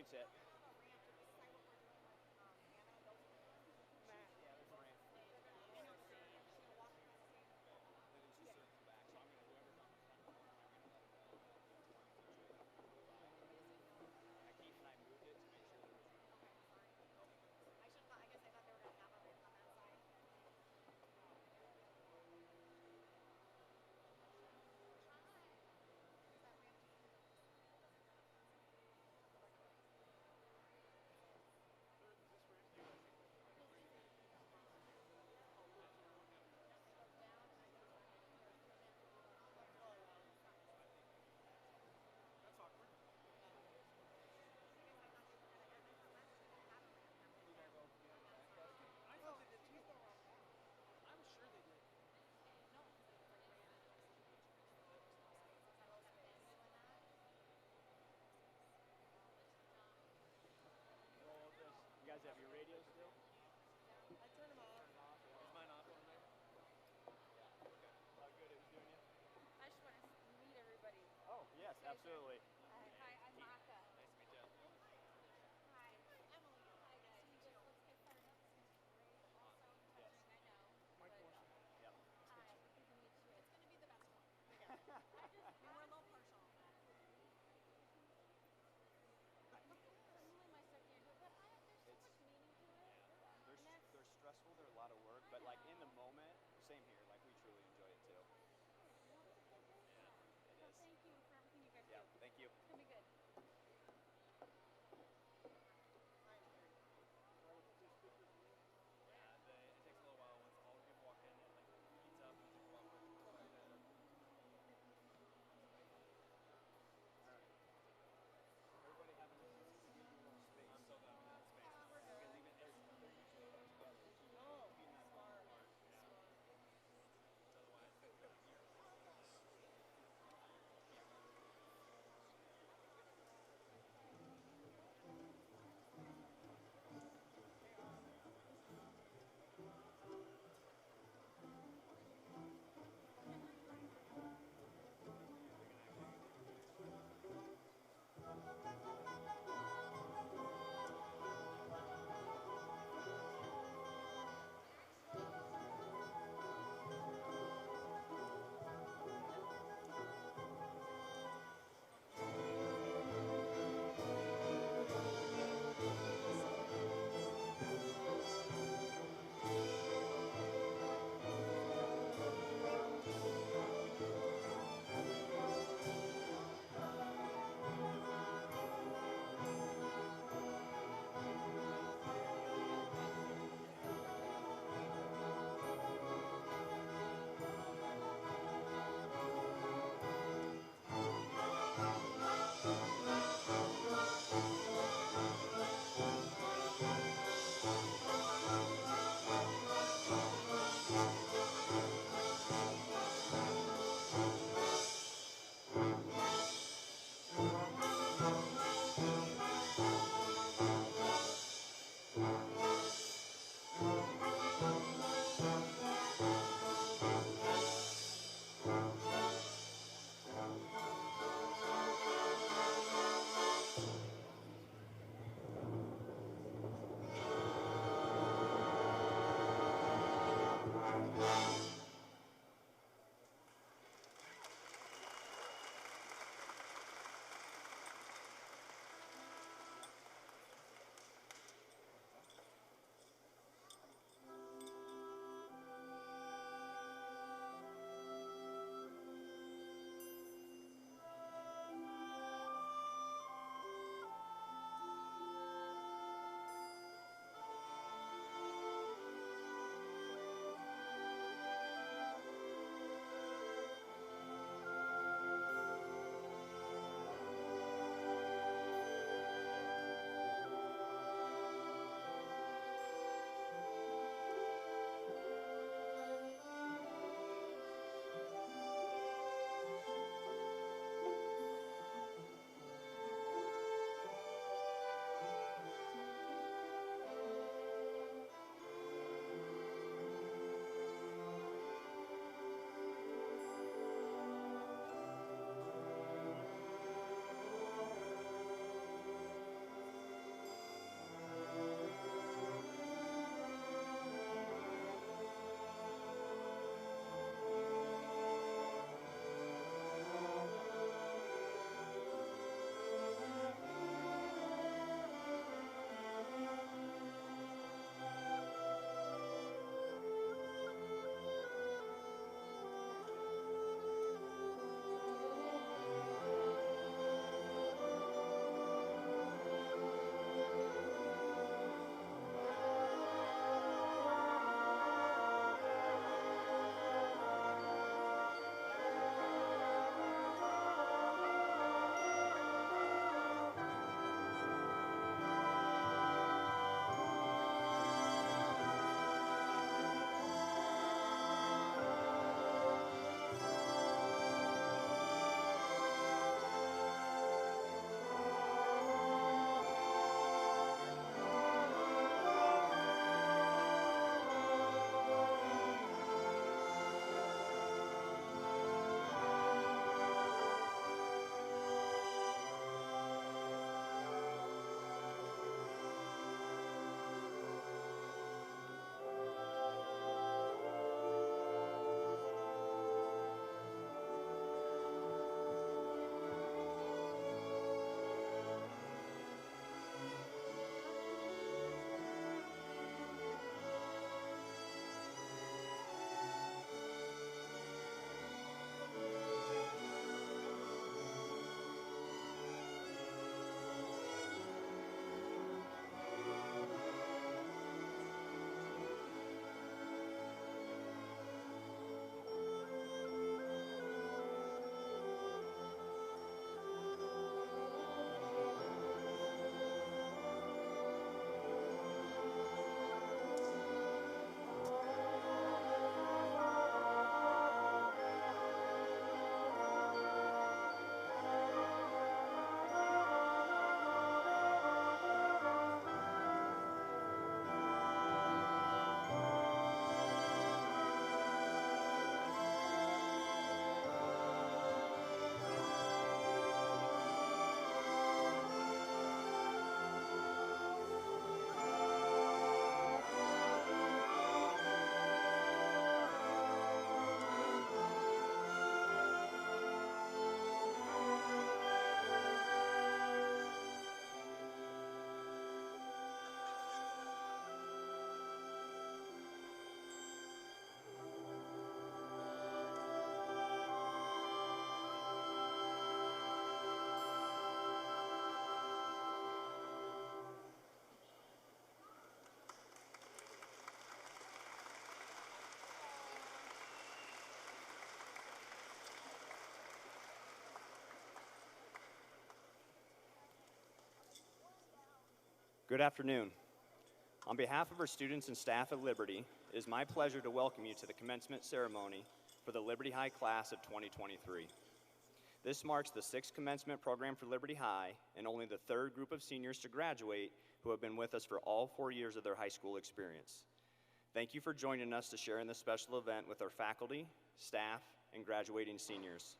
can sit. You guys have your radios still? I turn them off. Is mine off on there? Yeah. Okay. How good it was doing you? I just want to meet everybody. Oh, yes, absolutely. Hi, I'm Maka. Nice to meet you. Hi. Emily. Hi, guys. Let's get started. This is great. Also touching, I know. Mike Morrison. Yep. Hi. Good to meet you. It's going to be the best one. I We're a little partial on that. It's only my second year, but there's so much meaning to it. They're stressful, they're a lot of work, but like in the moment, same here, like we truly enjoy it too. Yeah, it is. Thank you for everything you guys do. Yeah, thank you. It's going to be good. It takes a little while once all the people walk in and like heats up and it takes a while for it to cool back down. Everybody have an individual space. I'm so glad we have space. Because even they're usually together too. Oh, Being that smart. apart. Smart. Otherwise, they come here. Good afternoon. On behalf of our students and staff at Liberty, it is my pleasure to welcome you to the commencement ceremony for the Liberty High class of 2023. This marks the 6th commencement program for Liberty High and only the 3rd group of seniors to graduate who have been with us for all 4 years of their high school experience. Thank you for joining us to share in this special event with our faculty, staff, and graduating seniors.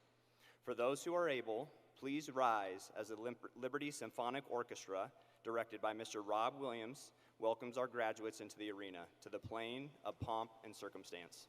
For those who are able, please rise as the Liberty Symphonic Orchestra, directed by Mr. Rob Williams, welcomes our graduates into the arena to the plane of pomp and circumstance.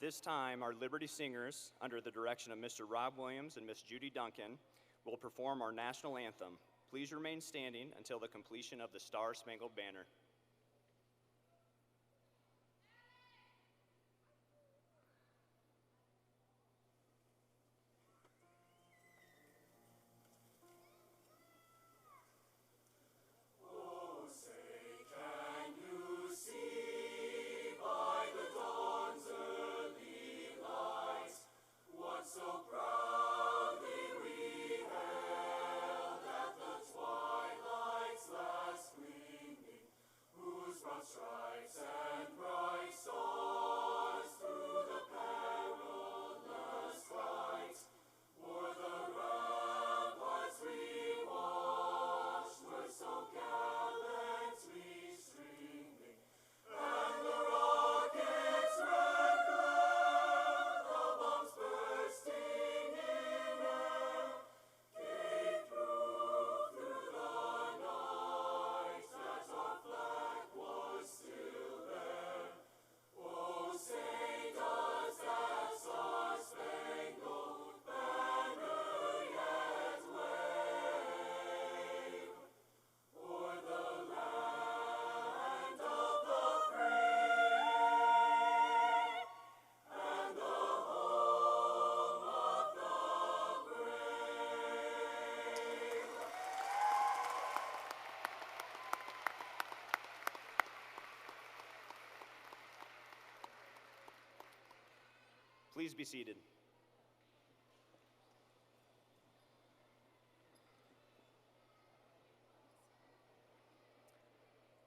this time, our Liberty Singers, under the direction of Mr. Rob Williams and Miss Judy Duncan, will perform our national anthem. Please remain standing until the completion of the Star Spangled Banner. Please be seated.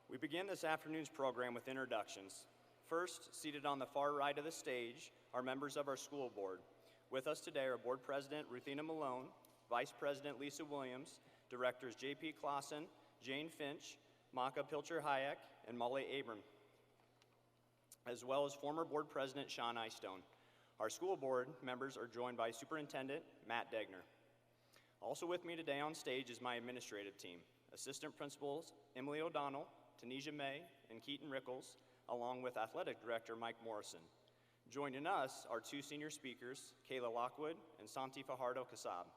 We begin this afternoon's program with introductions. First, seated on the far right of the stage, are members of our school board. With us today are Board President Ruthina Malone, Vice President Lisa Williams, Directors J.P. Clausen, Jane Finch, Maka Pilcher-Hayek, and Molly Abram, as well as former Board President Sean Eystone. Our school board members are joined by Superintendent Matt Degner. Also with me today on stage is my administrative team, Assistant Principals Emily O'Donnell, Tanisha May, and Keaton Rickles, along with Athletic Director Mike Morrison. Joining us are two senior speakers, Kayla Lockwood and Santi Fajardo-Casab.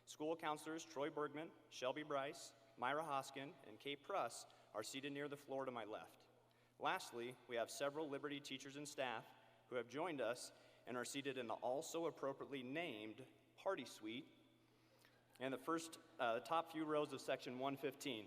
School counselors Troy Bergman, Shelby Bryce, Myra Hoskin, and Kate Pruss are seated near the floor to my left. Lastly, we have several Liberty teachers and staff who have joined us and are seated in the also appropriately named Party Suite and the top few rows of section 115.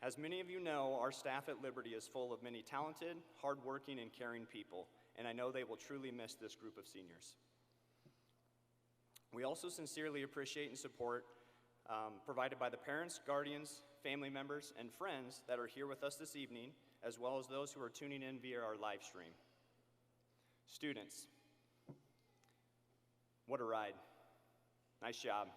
As many of you know, our staff at Liberty is full of many talented, hardworking, and caring people, and I know they will truly miss this group of seniors. We also sincerely appreciate and support provided by the parents, guardians, family members, and friends that are here with us this evening, as well as those who are tuning in via our live stream. Students, what a ride. Nice job.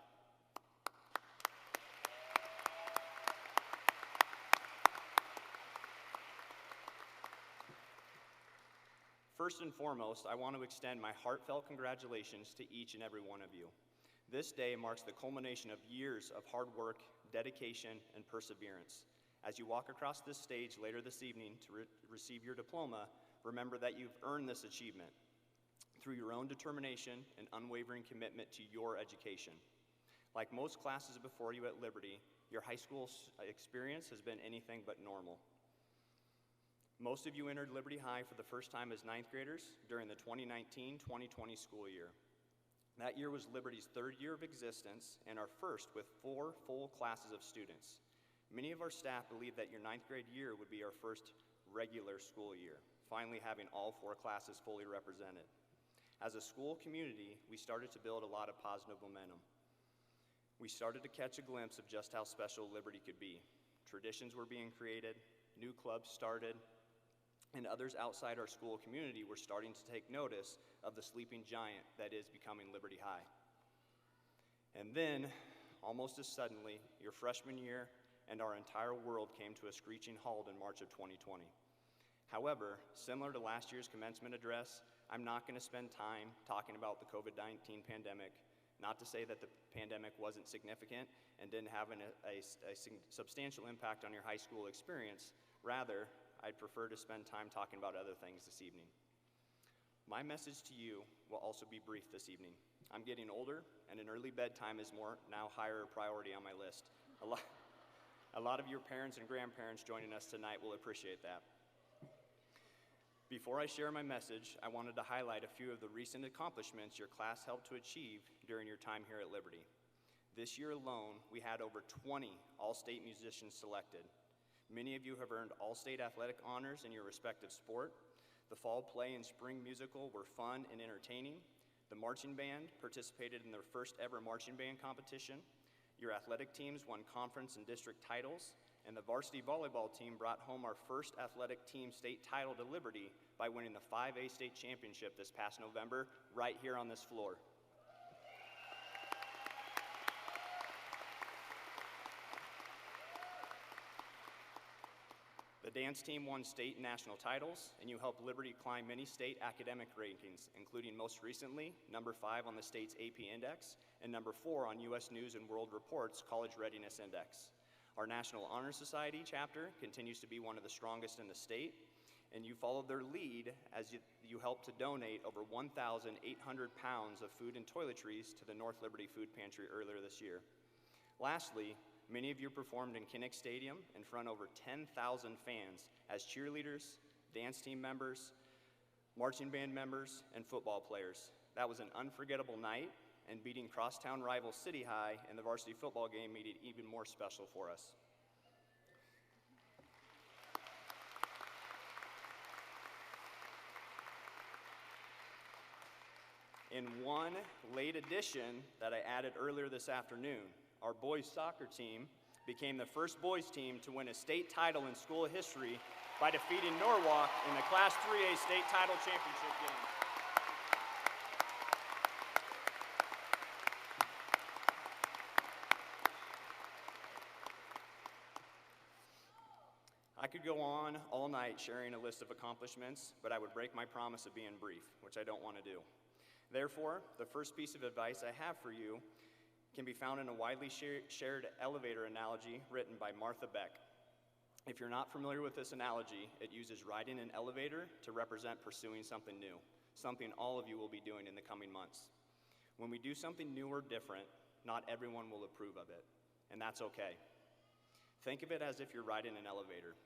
First and foremost, I want to extend my heartfelt congratulations to each and every one of you. This day marks the culmination of years of hard work, dedication, and perseverance. As you walk across this stage later this evening to receive your diploma, remember that you've earned this achievement through your own determination and unwavering commitment to your education. Like most classes before you at Liberty, your high school experience has been anything but normal. Most of you entered Liberty High for the first time as ninth graders during the 2019-2020 school year. That year was Liberty's third year of existence and our first with 4 full classes of students. Many of our staff believed that your ninth grade year would be our first regular school year, finally having all 4 classes fully represented. As a school community, we started to build a lot of positive momentum. We started to catch a glimpse of just how special Liberty could be. Traditions were being created, new clubs started, and others outside our school community were starting to take notice of the sleeping giant that is becoming Liberty High. And then, almost as suddenly, your freshman year and our entire world came to a screeching halt in March of 2020. However, similar to last year's commencement address, I'm not going to spend time talking about the COVID-19 pandemic, Not to say that the pandemic wasn't significant and didn't have a substantial impact on your high school experience. Rather, I'd prefer to spend time talking about other things this evening. My message to you will also be brief this evening. I'm getting older, and an early bedtime is now higher priority on my list. A lot of your parents and grandparents joining us tonight will appreciate that. Before I share my message, I wanted to highlight a few of the recent accomplishments your class helped to achieve during your time here at Liberty. This year alone, we had over 20 all-state musicians selected. Many of you have earned all-state athletic honors in your respective sport. The fall play and spring musical were fun and entertaining. The marching band participated in their first ever marching band competition. Your athletic teams won conference and district titles, and the varsity volleyball team brought home our first athletic team state title to Liberty by winning the 5A state championship this past November right here on this floor. The dance team won state and national titles, and you helped Liberty climb many state academic rankings, including most recently, number 5 on the state's AP Index and number 4 on U.S. News and World Report's College Readiness Index. Our National Honor Society chapter continues to be one of the strongest in the state, and you followed their lead as you helped to donate over 1,800 pounds of food and toiletries to the North Liberty Food Pantry earlier this year. Lastly, many of you performed in Kinnick Stadium in front of over 10,000 fans as cheerleaders, dance team members, marching band members, and football players. That was an unforgettable night, and beating crosstown rival City High in the varsity football game made it even more special for us. In one late addition that I added earlier this afternoon, our boys soccer team became the first boys team to win a state title in school history by defeating Norwalk in the Class 3A state title championship game. I could go on all night sharing a list of accomplishments, but I would break my promise of being brief, which I don't want to do. Therefore, the first piece of advice I have for you can be found in a widely shared elevator analogy written by Martha Beck. If you're not familiar with this analogy, it uses riding an elevator to represent pursuing something new, something all of you will be doing in the coming months. When we do something new or different, not everyone will approve of it, and that's okay. Think of it as if you're riding an elevator.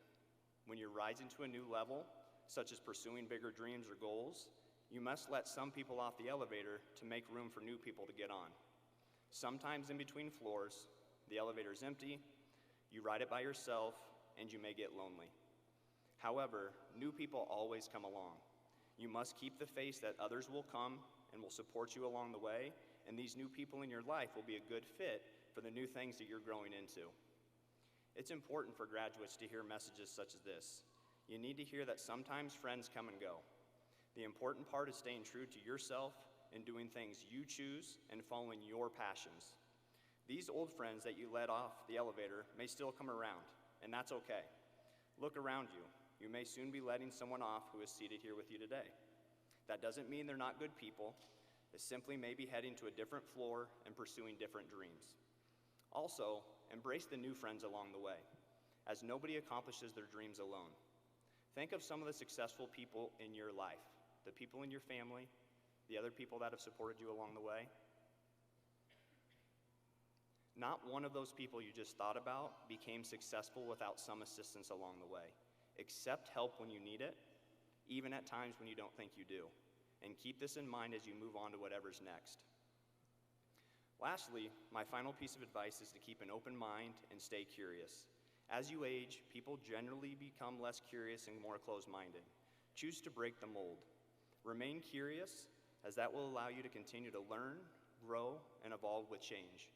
When you're rising to a new level, such as pursuing bigger dreams or goals, you must let some people off the elevator to make room for new people to get on. Sometimes in between floors, the elevator is empty, you ride it by yourself, and you may get lonely. However, new people always come along. You must keep the faith that others will come and will support you along the way, and these new people in your life will be a good fit for the new things that you're growing into. It's important for graduates to hear messages such as this. You need to hear that sometimes friends come and go. The important part is staying true to yourself and doing things you choose and following your passions. These old friends that you let off the elevator may still come around, and that's okay. Look around you. You may soon be letting someone off who is seated here with you today. That doesn't mean they're not good people. They simply may be heading to a different floor and pursuing different dreams. Also, embrace the new friends along the way, as nobody accomplishes their dreams alone. Think of some of the successful people in your life, the people in your family, the other people that have supported you along the way. Not one of those people you just thought about became successful without some assistance along the way. Accept help when you need it, even at times when you don't think you do. And keep this in mind as you move on to whatever's next. Lastly, my final piece of advice is to keep an open mind and stay curious. As you age, people generally become less curious and more closed-minded. Choose to break the mold. Remain curious, as that will allow you to continue to learn, grow, and evolve with change.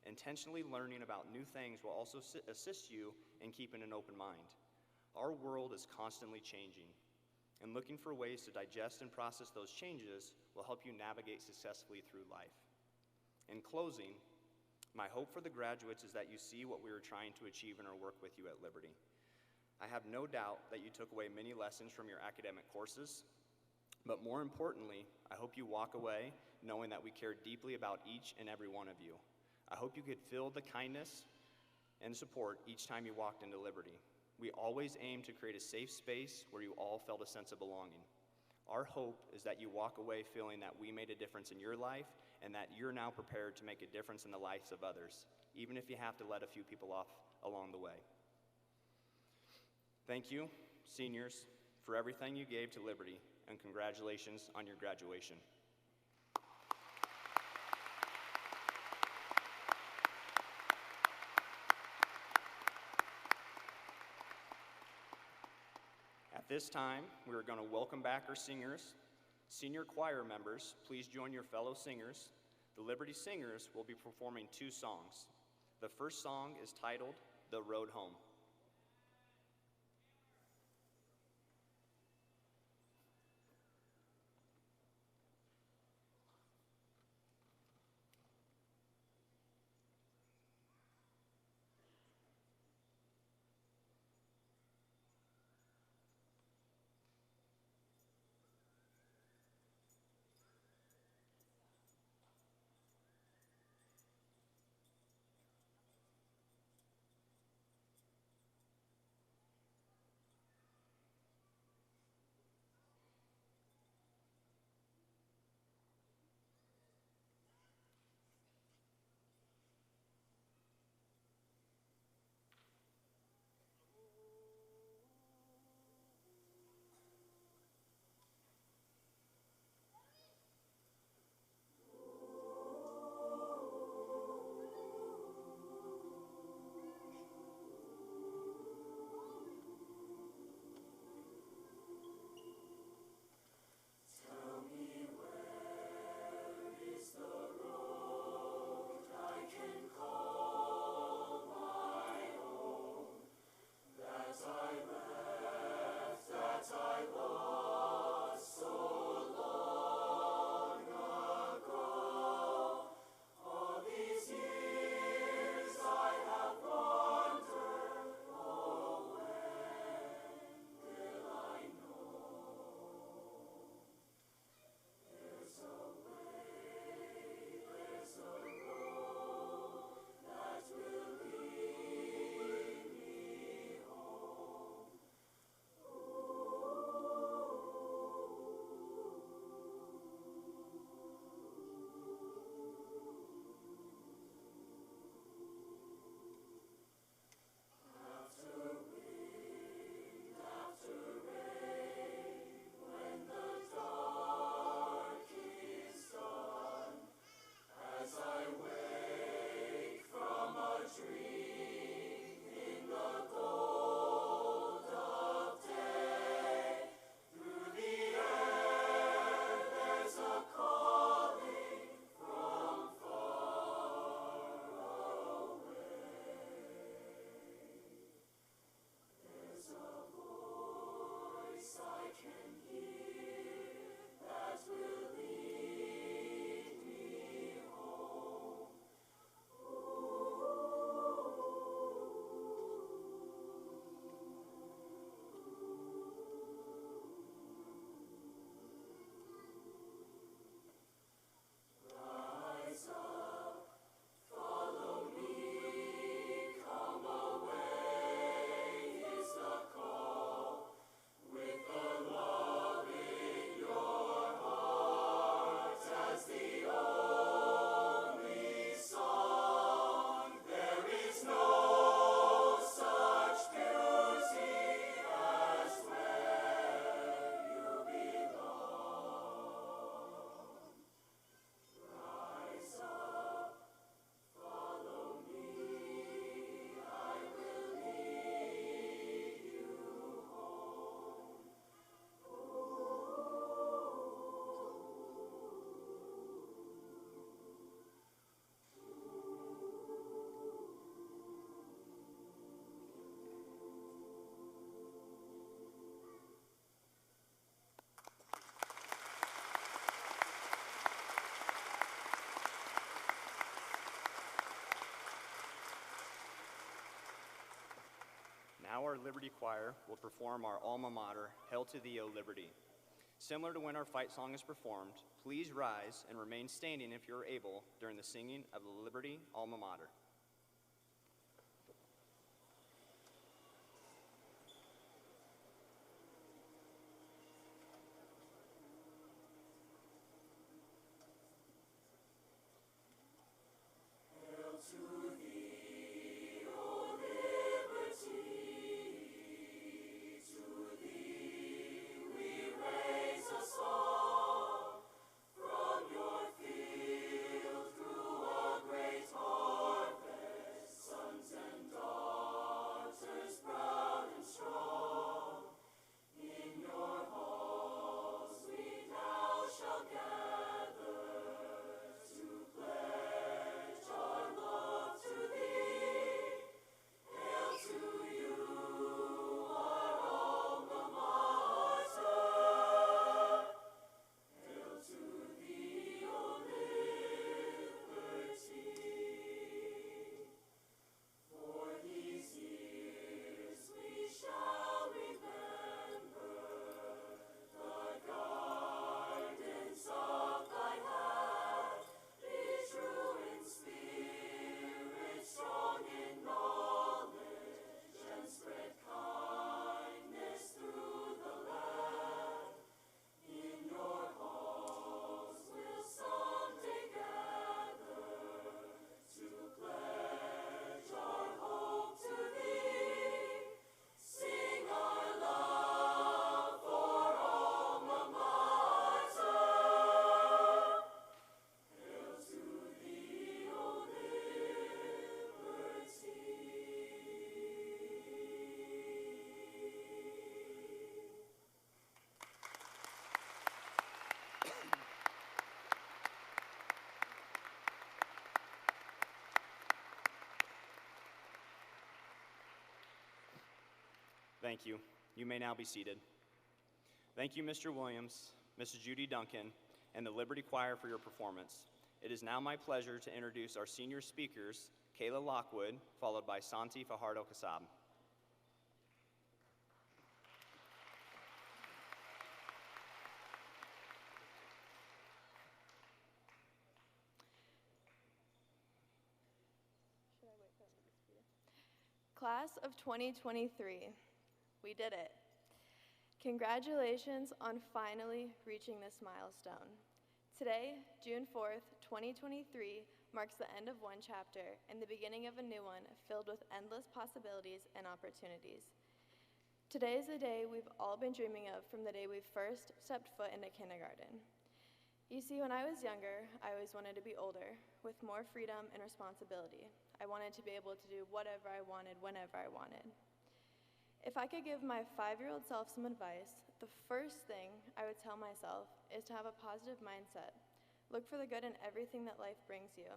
Intentionally learning about new things will also assist you in keeping an open mind. Our world is constantly changing, and looking for ways to digest and process those changes will help you navigate successfully through life. In closing, my hope for the graduates is that you see what we are trying to achieve in our work with you at Liberty. I have no doubt that you took away many lessons from your academic courses, But more importantly, I hope you walk away knowing that we care deeply about each and every one of you. I hope you could feel the kindness and support each time you walked into Liberty. We always aim to create a safe space where you all felt a sense of belonging. Our hope is that you walk away feeling that we made a difference in your life and that you're now prepared to make a difference in the lives of others, even if you have to let a few people off along the way. Thank you, seniors, for everything you gave to Liberty, and congratulations on your graduation. At this time, we are going to welcome back our singers. Senior choir members, please join your fellow singers. The Liberty Singers will be performing 2 songs. The first song is titled, "The Road Home." Now our Liberty Choir will perform our alma mater, Hail to Thee, O Liberty. Similar to when our fight song is performed, please rise and remain standing if you're able during the singing of the Liberty Alma Mater. Thank you. You may now be seated. Thank you, Mr. Williams, Mrs. Judy Duncan, and the Liberty Choir for your performance. It is now my pleasure to introduce our senior speakers, Kayla Lockwood, followed by Santi Fajardo-Casab. Class of 2023, we did it. Congratulations on finally reaching this milestone. Today, June 4th, 2023, marks the end of one chapter and the beginning of a new one filled with endless possibilities and opportunities. Today is the day we've all been dreaming of from the day we first stepped foot into kindergarten. You see, when I was younger, I always wanted to be older, with more freedom and responsibility. I wanted to be able to do whatever I wanted, whenever I wanted. If I could give my 5-year-old self some advice, the first thing I would tell myself is to have a positive mindset. Look for the good in everything that life brings you.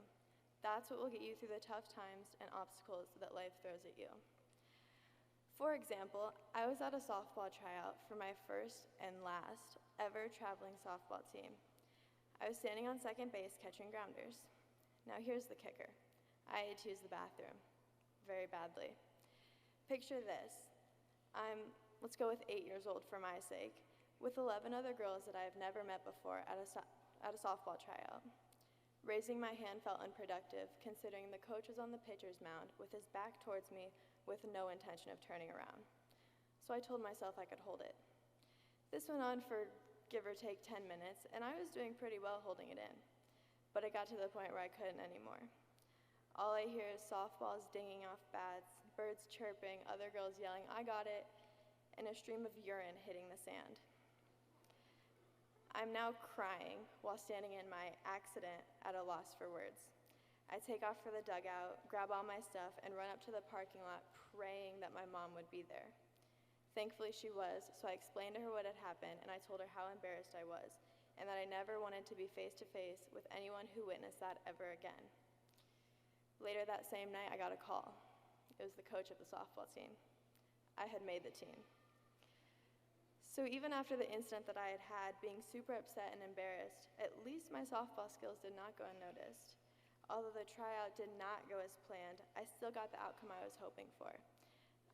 That's what will get you through the tough times and obstacles that life throws at you. For example, I was at a softball tryout for my first and last ever traveling softball team. I was standing on second base catching grounders. Now here's the kicker. I had to use the bathroom very badly. Picture this. Let's go with 8 years old for my sake, with 11 other girls that I have never met before at a softball tryout. Raising my hand felt unproductive, considering the coach was on the pitcher's mound with his back towards me with no intention of turning around. So I told myself I could hold it. This went on for give or take 10 minutes, and I was doing pretty well holding it in. But it got to the point where I couldn't anymore. All I hear is softballs dinging off bats, birds chirping, other girls yelling, "I got it," and a stream of urine hitting the sand. I'm now crying while standing in my accident at a loss for words. I take off for the dugout, grab all my stuff, and run up to the parking lot praying that my mom would be there. Thankfully she was, so I explained to her what had happened, and I told her how embarrassed I was, and that I never wanted to be face to face with anyone who witnessed that ever again. Later that same night, I got a call. It was the coach of the softball team. I had made the team. So even after the incident that I had had, being super upset and embarrassed, at least my softball skills did not go unnoticed. Although the tryout did not go as planned, I still got the outcome I was hoping for.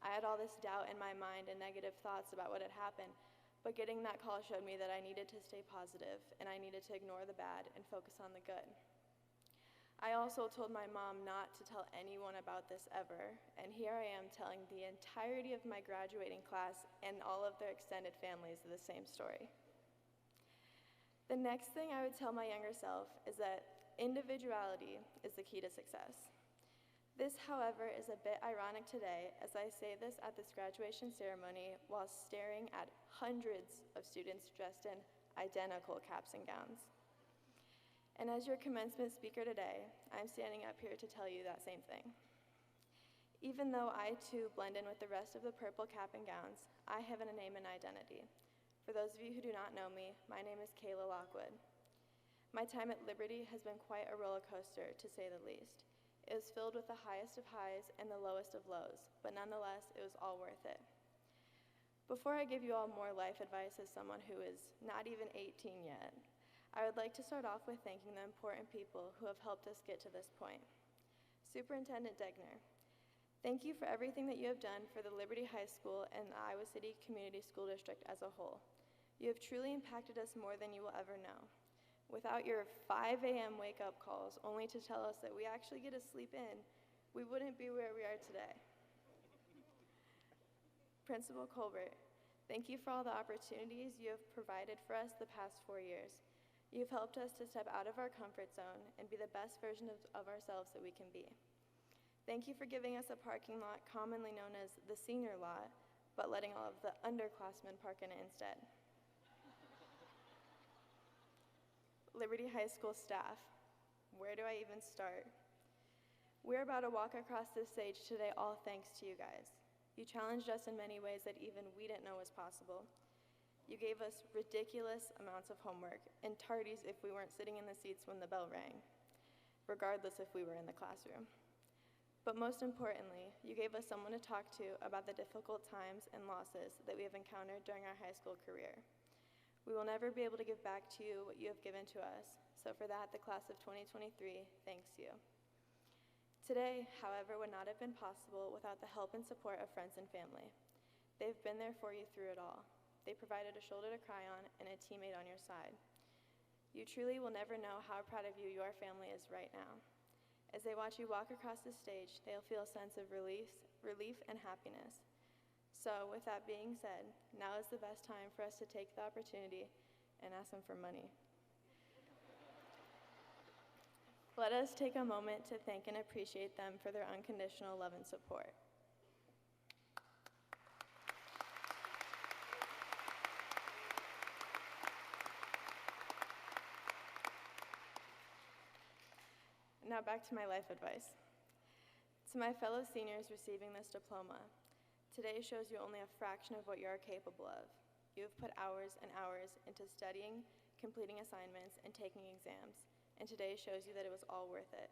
I had all this doubt in my mind and negative thoughts about what had happened, But getting that call showed me that I needed to stay positive and I needed to ignore the bad and focus on the good. I also told my mom not to tell anyone about this ever, and here I am telling the entirety of my graduating class and all of their extended families the same story. The next thing I would tell my younger self is that individuality is the key to success. This, however, is a bit ironic today as I say this at this graduation ceremony while staring at hundreds of students dressed in identical caps and gowns. And as your commencement speaker today, I'm standing up here to tell you that same thing. Even though I too blend in with the rest of the purple cap and gowns, I have a name and identity. For those of you who do not know me, my name is Kayla Lockwood. My time at Liberty has been quite a roller coaster, to say the least. It was filled with the highest of highs and the lowest of lows, but nonetheless, it was all worth it. Before I give you all more life advice as someone who is not even 18 yet, I would like to start off with thanking the important people who have helped us get to this point. Superintendent Degner, thank you for everything that you have done for the Liberty High School and the Iowa City Community School District as a whole. You have truly impacted us more than you will ever know. Without your 5 a.m. wake-up calls, only to tell us that we actually get to sleep in, we wouldn't be where we are today. Principal Colbert, thank you for all the opportunities you have provided for us the past 4 years. You've helped us to step out of our comfort zone and be the best version of ourselves that we can be. Thank you for giving us a parking lot commonly known as the senior lot, but letting all of the underclassmen park in it instead. Liberty High School staff, where do I even start? We're about to walk across this stage today all thanks to you guys. You challenged us in many ways that even we didn't know was possible. You gave us ridiculous amounts of homework and tardies if we weren't sitting in the seats when the bell rang, regardless if we were in the classroom. But most importantly, you gave us someone to talk to about the difficult times and losses that we have encountered during our high school career. We will never be able to give back to you what you have given to us, so for that, the class of 2023 thanks you. Today, however, would not have been possible without the help and support of friends and family. They've been there for you through it all. They provided a shoulder to cry on and a teammate on your side. You truly will never know how proud of you your family is right now. As they watch you walk across the stage, they'll feel a sense of relief and happiness. So with that being said, now is the best time for us to take the opportunity and ask them for money. Let us take a moment to thank and appreciate them for their unconditional love and support. Now back to my life advice. To my fellow seniors receiving this diploma, today shows you only a fraction of what you are capable of. You have put hours and hours into studying, completing assignments, and taking exams, and today shows you that it was all worth it.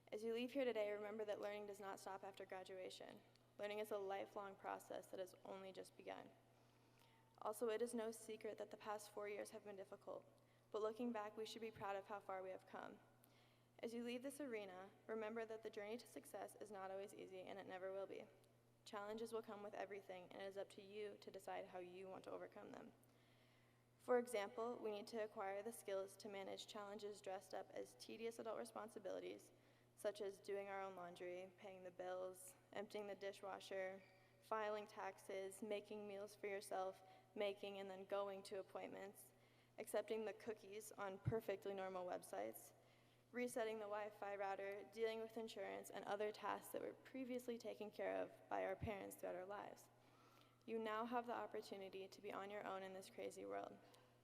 As you leave here today, remember that learning does not stop after graduation. Learning is a lifelong process that has only just begun. Also, it is no secret that the past 4 years have been difficult, but looking back, we should be proud of how far we have come. As you leave this arena, remember that the journey to success is not always easy, and it never will be. Challenges will come with everything, and it is up to you to decide how you want to overcome them. For example, we need to acquire the skills to manage challenges dressed up as tedious adult responsibilities, such as doing our own laundry, paying the bills, emptying the dishwasher, filing taxes, making meals for yourself, making and then going to appointments, accepting the cookies on perfectly normal websites, resetting the Wi-Fi router, dealing with insurance, and other tasks that were previously taken care of by our parents throughout our lives. You now have the opportunity to be on your own in this crazy world.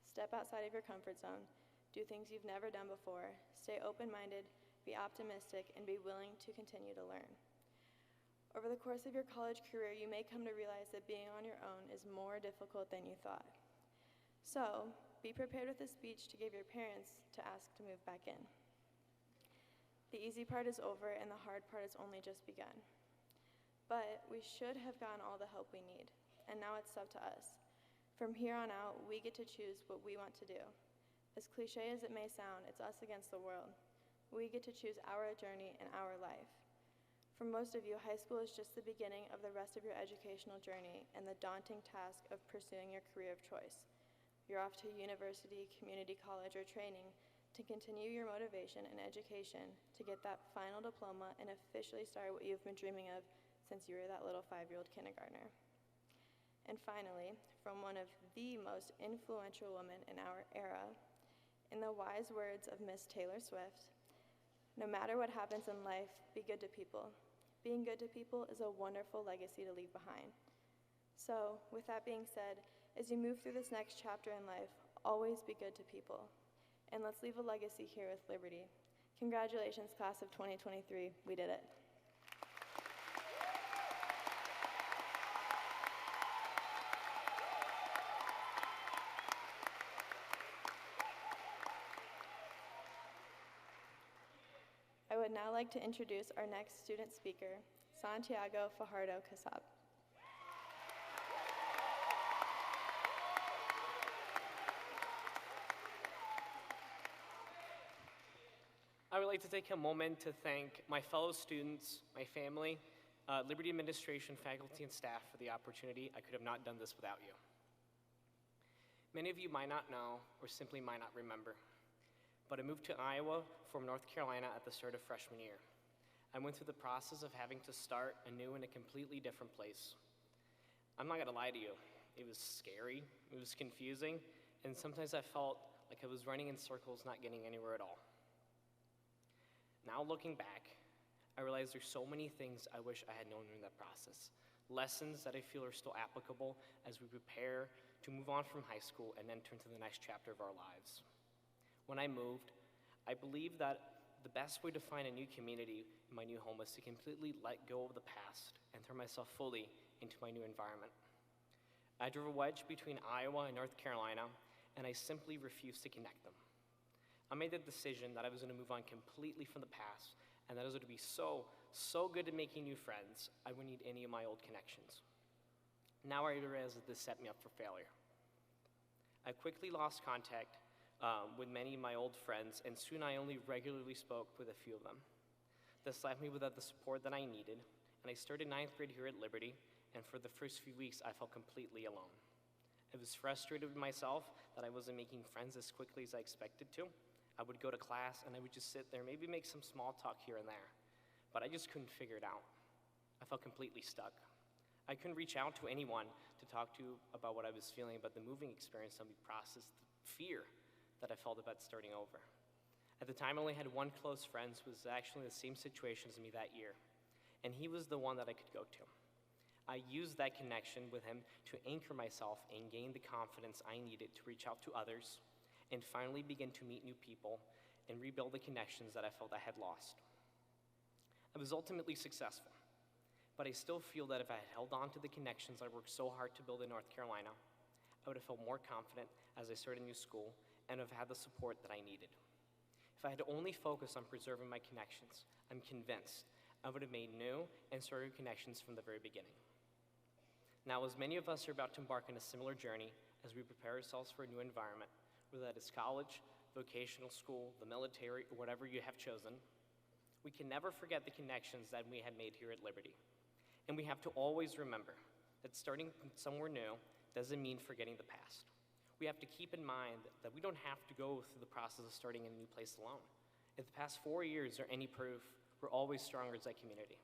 Step outside of your comfort zone, do things you've never done before, stay open-minded, be optimistic, and be willing to continue to learn. Over the course of your college career, you may come to realize that being on your own is more difficult than you thought. So, be prepared with a speech to give your parents to ask to move back in. The easy part is over and the hard part has only just begun. But we should have gotten all the help we need, and now it's up to us. From here on out, we get to choose what we want to do. As cliche as it may sound, it's us against the world. We get to choose our journey and our life. For most of you, high school is just the beginning of the rest of your educational journey and the daunting task of pursuing your career of choice. You're off to university, community college, or training to continue your motivation and education to get that final diploma and officially start what you've been dreaming of since you were that little 5-year-old kindergartner. And finally, from one of the most influential women in our era, in the wise words of Miss Taylor Swift, no matter what happens in life, be good to people. Being good to people is a wonderful legacy to leave behind. So, with that being said, as you move through this next chapter in life, always be good to people. And let's leave a legacy here with Liberty. Congratulations, class of 2023. We did it. I would now like to introduce our next student speaker, Santiago Fajardo Casab. I would like to take a moment to thank my fellow students, my family, Liberty administration, faculty, and staff for the opportunity. I could have not done this without you. Many of you might not know or simply might not remember, but I moved to Iowa from North Carolina at the start of freshman year. I went through the process of having to start anew in a completely different place. I'm not gonna lie to you, it was scary, it was confusing, and sometimes I felt like I was running in circles, not getting anywhere at all. Now looking back, I realize there's so many things I wish I had known during that process. Lessons that I feel are still applicable as we prepare to move on from high school and enter into the next chapter of our lives. When I moved, I believed that the best way to find a new community in my new home was to completely let go of the past and throw myself fully into my new environment. I drove a wedge between Iowa and North Carolina, and I simply refused to connect them. I made the decision that I was going to move on completely from the past, and that it was going to be so good at making new friends, I wouldn't need any of my old connections. Now I realize that this set me up for failure. I quickly lost contact with many of my old friends, and soon I only regularly spoke with a few of them. This left me without the support that I needed, and I started 9th grade here at Liberty, and for the first few weeks, I felt completely alone. I was frustrated with myself that I wasn't making friends as quickly as I expected to. I would go to class, and I would just sit there, maybe make some small talk here and there, but I just couldn't figure it out. I felt completely stuck. I couldn't reach out to anyone to talk to about what I was feeling about the moving experience, and we processed the fear that I felt about starting over. At the time, I only had one close friend who was actually in the same situation as me that year, and he was the one that I could go to. I used that connection with him to anchor myself and gain the confidence I needed to reach out to others and finally begin to meet new people and rebuild the connections that I felt I had lost. I was ultimately successful, but I still feel that if I had held on to the connections I worked so hard to build in North Carolina, I would have felt more confident as I started a new school and have had the support that I needed. If I had only focused on preserving my connections, I'm convinced I would have made new and stronger connections from the very beginning. Now, as many of us are about to embark on a similar journey as we prepare ourselves for a new environment, whether that is college, vocational school, the military, or whatever you have chosen, we can never forget the connections that we had made here at Liberty. And we have to always remember that starting somewhere new doesn't mean forgetting the past. We have to keep in mind that we don't have to go through the process of starting in a new place alone. If the past 4 years are any proof, we're always stronger as a community.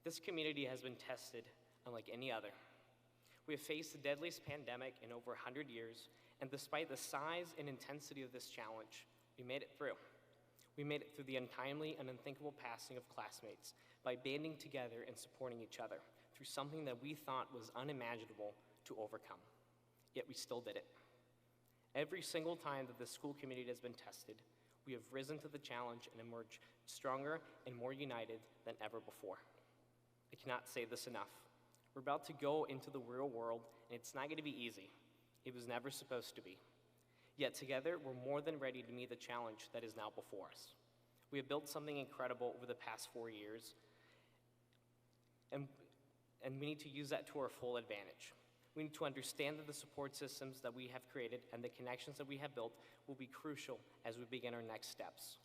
This community has been tested unlike any other. We have faced the deadliest pandemic in over 100 years, and despite the size and intensity of this challenge, we made it through. We made it through the untimely and unthinkable passing of classmates by banding together and supporting each other through something that we thought was unimaginable to overcome. Yet we still did it. Every single time that the school community has been tested, we have risen to the challenge and emerged stronger and more united than ever before. I cannot say this enough. We're about to go into the real world, and it's not going to be easy. It was never supposed to be. Yet together, we're more than ready to meet the challenge that is now before us. We have built something incredible over the past 4 years, and we need to use that to our full advantage. We need to understand that the support systems that we have created and the connections that we have built will be crucial as we begin our next steps.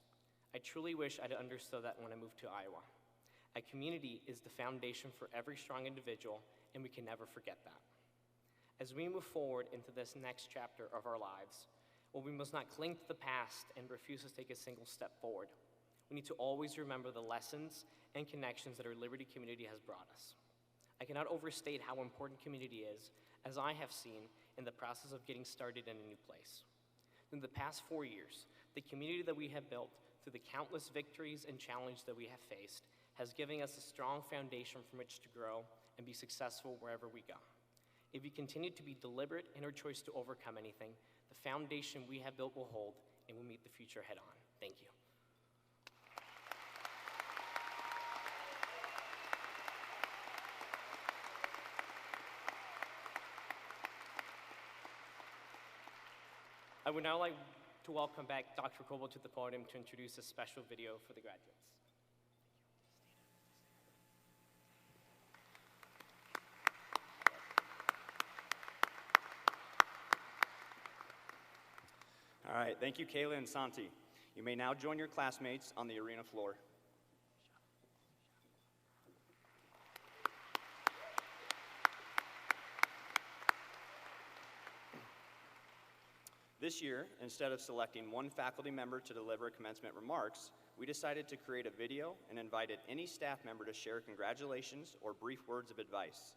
I truly wish I'd understood that when I moved to Iowa. A community is the foundation for every strong individual, and we can never forget that. As we move forward into this next chapter of our lives, well, we must not cling to the past and refuse to take a single step forward. We need to always remember the lessons and connections that our Liberty community has brought us. I cannot overstate how important community is, as I have seen in the process of getting started in a new place. In the past 4 years, the community that we have built through the countless victories and challenges that we have faced has given us a strong foundation from which to grow and be successful wherever we go. If we continue to be deliberate in our choice to overcome anything, the foundation we have built will hold and we'll meet the future head on. Thank you. I would now like to welcome back Dr. Coble to the podium to introduce a special video for the graduates. All right, thank you, Kayla and Santi. You may now join your classmates on the arena floor. This year, instead of selecting one faculty member to deliver commencement remarks, we decided to create a video and invited any staff member to share congratulations or brief words of advice.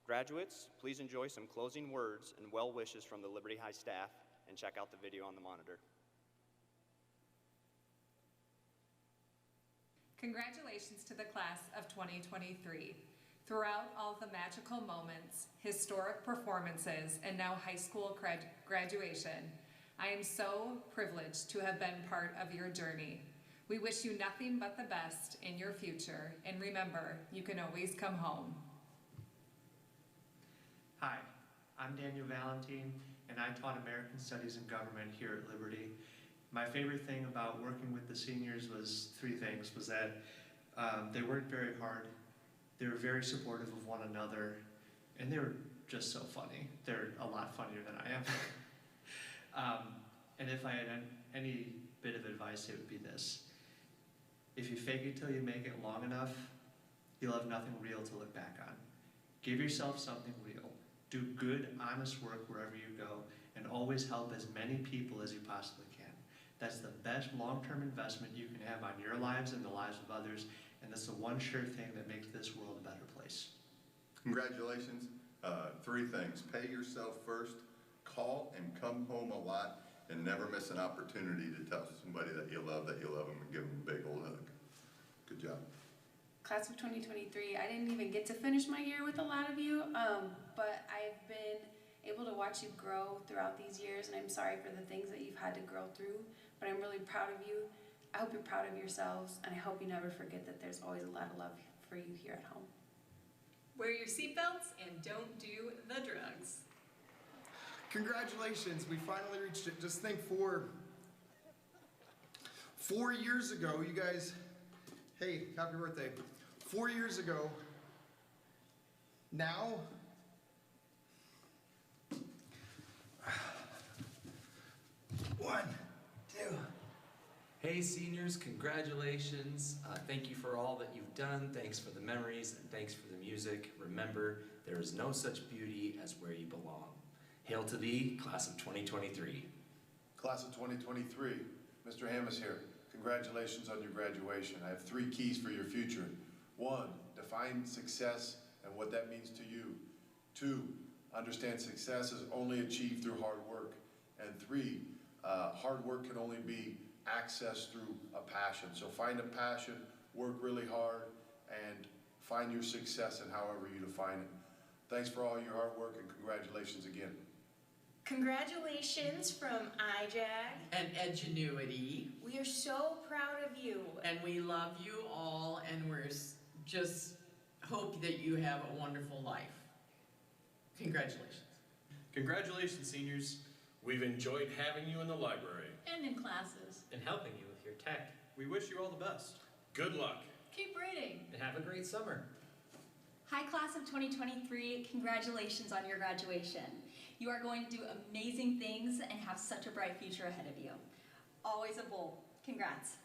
Graduates, please enjoy some closing words and well wishes from the Liberty High staff, and check out the video on the monitor. Congratulations to the class of 2023. Throughout all the magical moments, historic performances, and now high school graduation, I am so privileged to have been part of your journey. We wish you nothing but the best in your future, and remember, you can always come home. Hi, I'm Daniel Valentine, and I taught American Studies and Government here at Liberty. My favorite thing about working with the seniors was three things, was that they worked very hard, they were very supportive of one another, and they were just so funny. They're a lot funnier than I am. And if I had any bit of advice, it would be this. If you fake it till you make it long enough, you'll have nothing real to look back on. Give yourself something real. Do good, honest work wherever you go, and always help as many people as you possibly can. That's the best long-term investment you can have on your lives and the lives of others, and that's the one sure thing that makes this world a better place. Congratulations. Three things. Pay yourself first, call and come home a lot, and never miss an opportunity to tell somebody that you love them, and give them a big old hug. Good job. Class of 2023, I didn't even get to finish my year with a lot of you, but I've been able to watch you grow throughout these years, and I'm sorry for the things that you've had to grow through, but I'm really proud of you. I hope you're proud of yourselves, and I hope you never forget that there's always a lot of love for you here at home. Wear your seatbelts and don't do the drugs. Congratulations, we finally reached it. Just think 4 years ago, you guys, hey, happy birthday. 4 years ago, now, one, two. Hey seniors, congratulations. Thank you for all that you've done. Thanks for the memories and thanks for the music. Remember, there is no such beauty as where you belong. Hail to thee, class of 2023. Class of 2023, Mr. Hammis here. Congratulations on your graduation. I have 3 keys for your future. 1, define success and what that means to you. 2, understand success is only achieved through hard work. And 3, hard work can only be accessed through a passion. So find a passion, work really hard, and find your success in however you define it. Thanks for all your hard work and congratulations again. Congratulations from IJAG and Edgenuity. We are so proud of you. And we love you all, and we're just hope that you have a wonderful life. Congratulations. Congratulations, seniors. We've enjoyed having you in the library. And in classes. And helping you with your tech. We wish you all the best. Good luck. Keep reading. And have a great summer. Hi, class of 2023. Congratulations on your graduation. You are going to do amazing things and have such a bright future ahead of you. Always a bull. Congrats.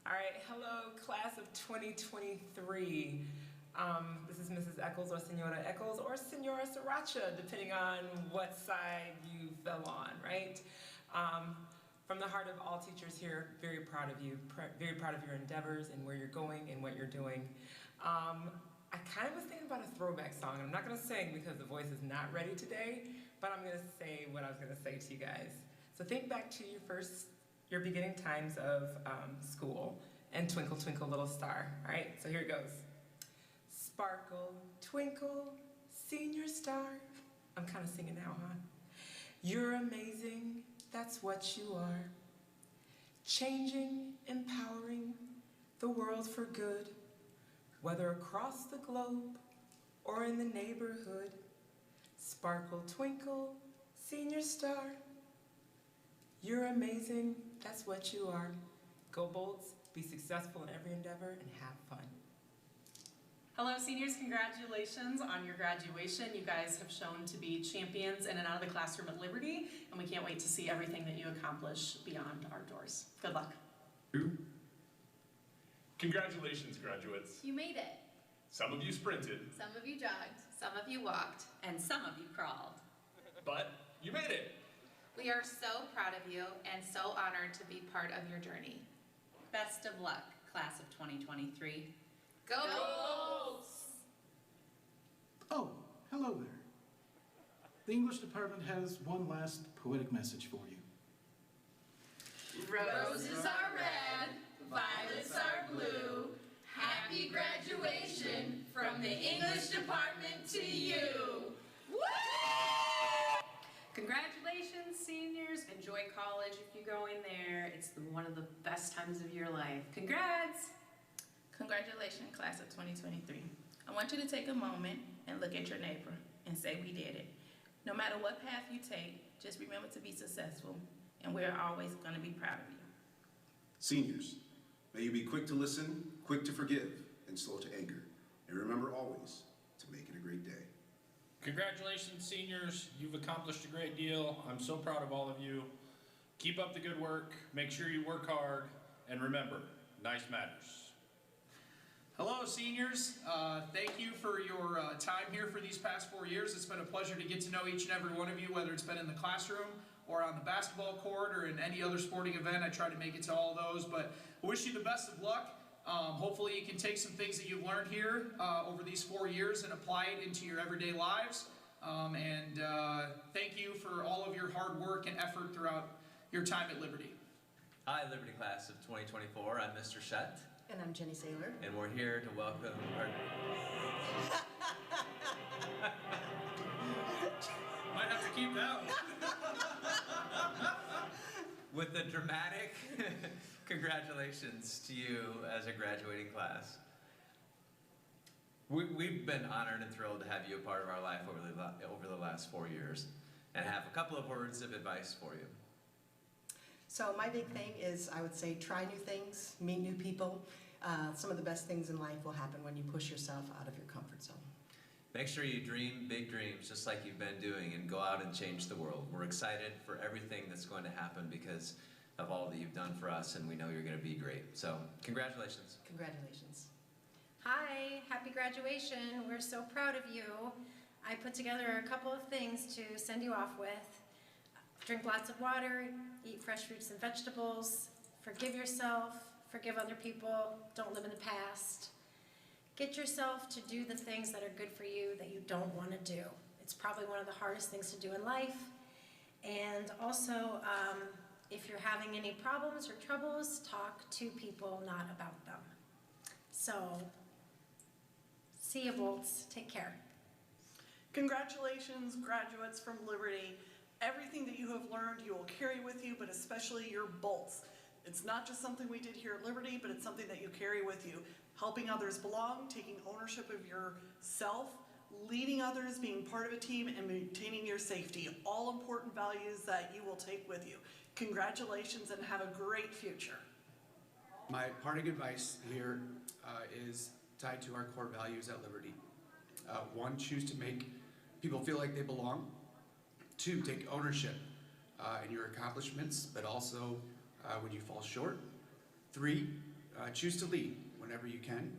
All right, hello, class of 2023. This is Mrs. Eccles or Senora Eccles or Senora Sriracha, depending on what side you fell on, right? From the heart of all teachers here, very proud of you, very proud of your endeavors and where you're going and what you're doing. I kind of was thinking about a throwback song, and I'm not gonna sing because the voice is not ready today, but I'm gonna say what I was gonna say to you guys. So think back to your beginning times of school and Twinkle Twinkle Little Star, all right? So here it goes. Sparkle, twinkle, senior star. I'm kind of singing now, huh? You're amazing, that's what you are. Changing, empowering the world for good, whether across the globe or in the neighborhood. Sparkle, twinkle, senior star. You're amazing, that's what you are. Go Bolts, be successful in every endeavor, and have fun. Hello seniors, congratulations on your graduation. You guys have shown to be champions in and out of the classroom at Liberty, and we can't wait to see everything that you accomplish beyond our doors. Good luck. Congratulations, graduates. You made it. Some of you sprinted, Some of you jogged. Some of you walked. And some of you crawled. but you made it. We are so proud of you and so honored to be part of your journey. Best of luck, class of 2023. Go Bolts! Oh, hello there. The English department has one last poetic message for you. Roses are red, violets are blue. Happy graduation from the English department to you. Woo! Congratulations, seniors. Enjoy college if you go in there. It's one of the best times of your life. Congrats! Congratulations, class of 2023. I want you to take a moment and look at your neighbor and say, we did it. No matter what path you take, just remember to be successful, and we're always going to be proud of you. Seniors, may you be quick to listen, quick to forgive, and slow to anger. And remember always to make it a great day. Congratulations, seniors. You've accomplished a great deal. I'm so proud of all of you. Keep up the good work. Make sure you work hard. And remember, nice matters. Hello, seniors. Thank you for your time here for these past 4 years. It's been a pleasure to get to know each and every one of you, whether it's been in the classroom or on the basketball court or in any other sporting event. I try to make it to all those, but I wish you the best of luck. Hopefully you can take some things that you've learned here over these 4 years and apply it into your everyday lives. Thank you for all of your hard work and effort throughout your time at Liberty. Hi, Liberty class of 2024. I'm Mr. Shett. And I'm Jenny Saylor. And we're here to welcome our... Might have to keep that one. With the dramatic congratulations to you as a graduating class. We've been honored and thrilled to have you a part of our life over the last 4 years and have a couple of words of advice for you. So my big thing is, I would say, try new things, meet new people. Some of the best things in life will happen when you push yourself out of your comfort zone. Make sure you dream big dreams, just like you've been doing, and go out and change the world. We're excited for everything that's going to happen because of all that you've done for us, and we know you're going to be great. So, congratulations. Congratulations. Hi, happy graduation. We're so proud of you. I put together a couple of things to send you off with. Drink lots of water, eat fresh fruits and vegetables, forgive yourself, forgive other people, don't live in the past. Get yourself to do the things that are good for you that you don't want to do. It's probably one of the hardest things to do in life. And also, if you're having any problems or troubles, talk to people, not about them. So, see you, Bolts. Take care. Congratulations, graduates from Liberty. Everything that you have learned you will carry with you, but especially your Bolts. It's not just something we did here at Liberty, but it's something that you carry with you. Helping others belong, taking ownership of yourself, leading others, being part of a team, and maintaining your safety. All important values that you will take with you. Congratulations and have a great future. My parting advice here is tied to our core values at Liberty. 1, choose to make people feel like they belong. 2, take ownership in your accomplishments, but also when you fall short. 3, choose to lead whenever you can.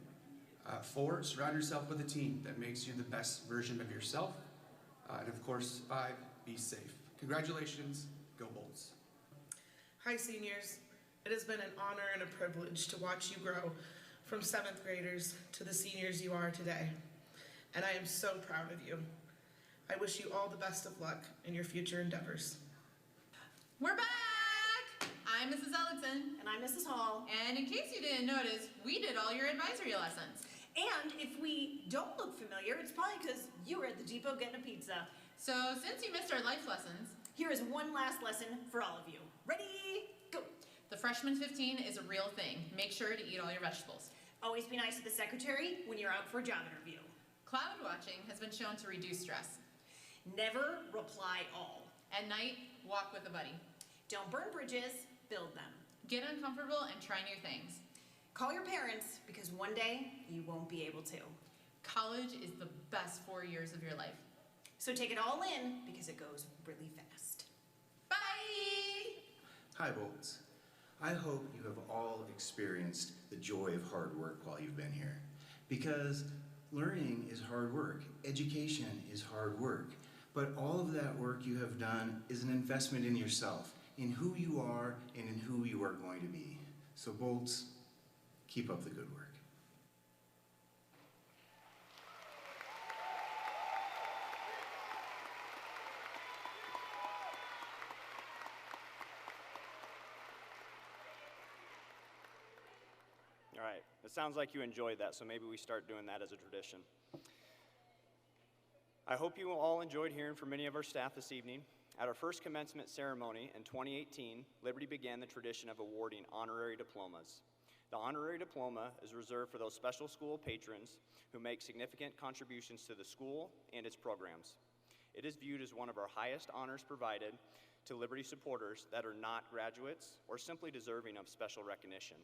4, surround yourself with a team that makes you the best version of yourself. And of course, 5, be safe. Congratulations, go Bolts. Hi seniors, it has been an honor and a privilege to watch you grow from 7th graders to the seniors you are today. And I am so proud of you. I wish you all the best of luck in your future endeavors. We're back! I'm Mrs. Ellickson. And I'm Mrs. Hall. And in case you didn't notice, we did all your advisory lessons. And if we don't look familiar, it's probably because you were at the depot getting a pizza. So since you missed our life lessons, here is one last lesson for all of you. Ready, go. The freshman 15 is a real thing. Make sure to eat all your vegetables. Always be nice to the secretary when you're out for a job interview. Cloud watching has been shown to reduce stress. Never reply all. At night, walk with a buddy. Don't burn bridges, build them. Get uncomfortable and try new things. Call your parents because one day you won't be able to. College is the best 4 years of your life. So take it all in because it goes really fast. Bye! Hi, Bolts. I hope you have all experienced the joy of hard work while you've been here. Because learning is hard work, education is hard work, but all of that work you have done is an investment in yourself, in who you are and in who you are going to be. So Bolts, keep up the good work. All right, it sounds like you enjoyed that, so maybe we start doing that as a tradition. I hope you all enjoyed hearing from many of our staff this evening. At our first commencement ceremony in 2018, Liberty began the tradition of awarding honorary diplomas. The honorary diploma is reserved for those special school patrons who make significant contributions to the school and its programs. It is viewed as one of our highest honors provided to Liberty supporters that are not graduates or simply deserving of special recognition.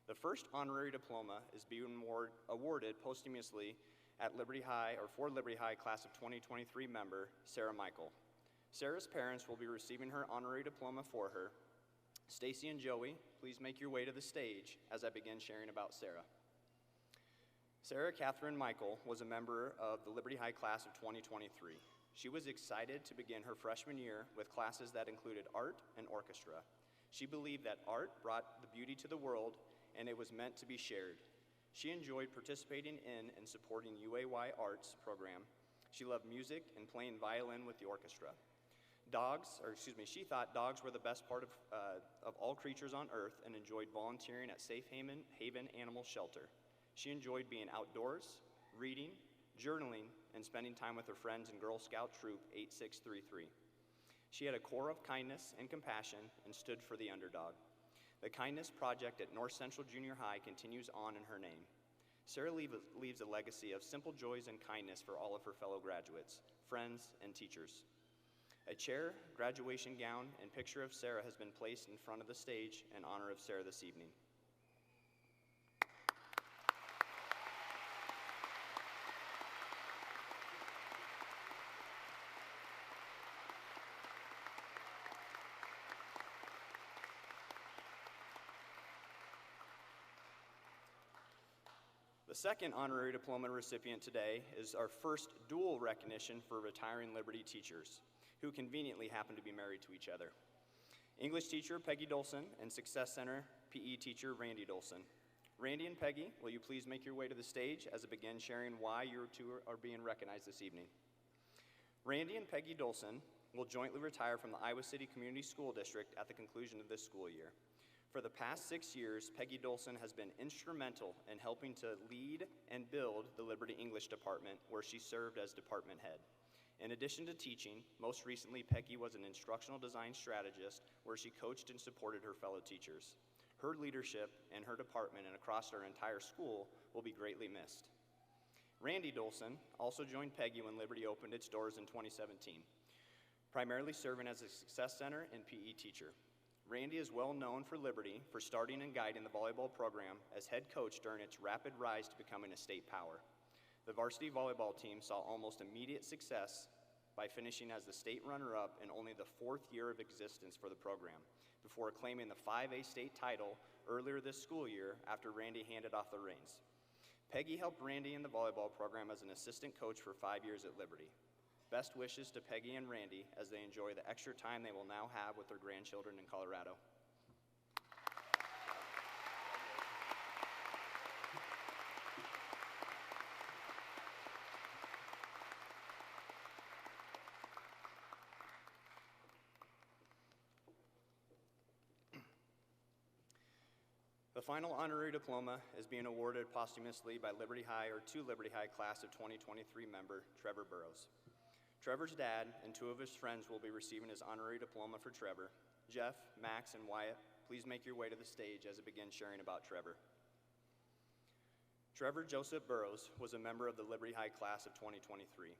The first honorary diploma is being awarded posthumously at Liberty High, or for Liberty High class of 2023 member, Sarah Michael. Sarah's parents will be receiving her honorary diploma for her. Stacy and Joey, please make your way to the stage as I begin sharing about Sarah. Sarah Catherine Michael was a member of the Liberty High class of 2023. She was excited to begin her freshman year with classes that included art and orchestra. She believed that art brought the beauty to the world and it was meant to be shared. She enjoyed participating in and supporting UAY Arts program. She loved music and playing violin with the orchestra. She thought dogs were the best part of all creatures on earth and enjoyed volunteering at Safe Haven Animal Shelter. She enjoyed being outdoors, reading, journaling, and spending time with her friends in Girl Scout Troop 8633. She had a core of kindness and compassion and stood for the underdog. The Kindness Project at North Central Junior High continues on in her name. Sarah leaves a legacy of simple joys and kindness for all of her fellow graduates, friends, and teachers. A chair, graduation gown, and picture of Sarah has been placed in front of the stage in honor of Sarah this evening. The second honorary diploma recipient today is our first dual recognition for retiring Liberty teachers, who conveniently happen to be married to each other. English teacher Peggy Dolson and Success Center PE teacher Randy Dolson. Randy and Peggy, will you please make your way to the stage as I begin sharing why you two are being recognized this evening. Randy and Peggy Dolson will jointly retire from the Iowa City Community School District at the conclusion of this school year. For the past 6 years, Peggy Dolson has been instrumental in helping to lead and build the Liberty English Department, where she served as department head. In addition to teaching, most recently Peggy was an instructional design strategist where she coached and supported her fellow teachers. Her leadership in her department and across our entire school will be greatly missed. Randy Dolson also joined Peggy when Liberty opened its doors in 2017, primarily serving as a Success Center and PE teacher. Randy is well known for Liberty for starting and guiding the volleyball program as head coach during its rapid rise to becoming a state power. The varsity volleyball team saw almost immediate success by finishing as the state runner-up in only the 4th year of existence for the program. before claiming the 5A state title earlier this school year after Randy handed off the reins. Peggy helped Randy in the volleyball program as an assistant coach for 5 years at Liberty. Best wishes to Peggy and Randy as they enjoy the extra time they will now have with their grandchildren in Colorado. The final honorary diploma is being awarded posthumously by Liberty High or to Liberty High class of 2023 member Trevor Burrows. Trevor's dad and 2 of his friends will be receiving his honorary diploma for Trevor. Jeff, Max, and Wyatt, please make your way to the stage as it begins sharing about Trevor. Trevor Joseph Burrows was a member of the Liberty High class of 2023.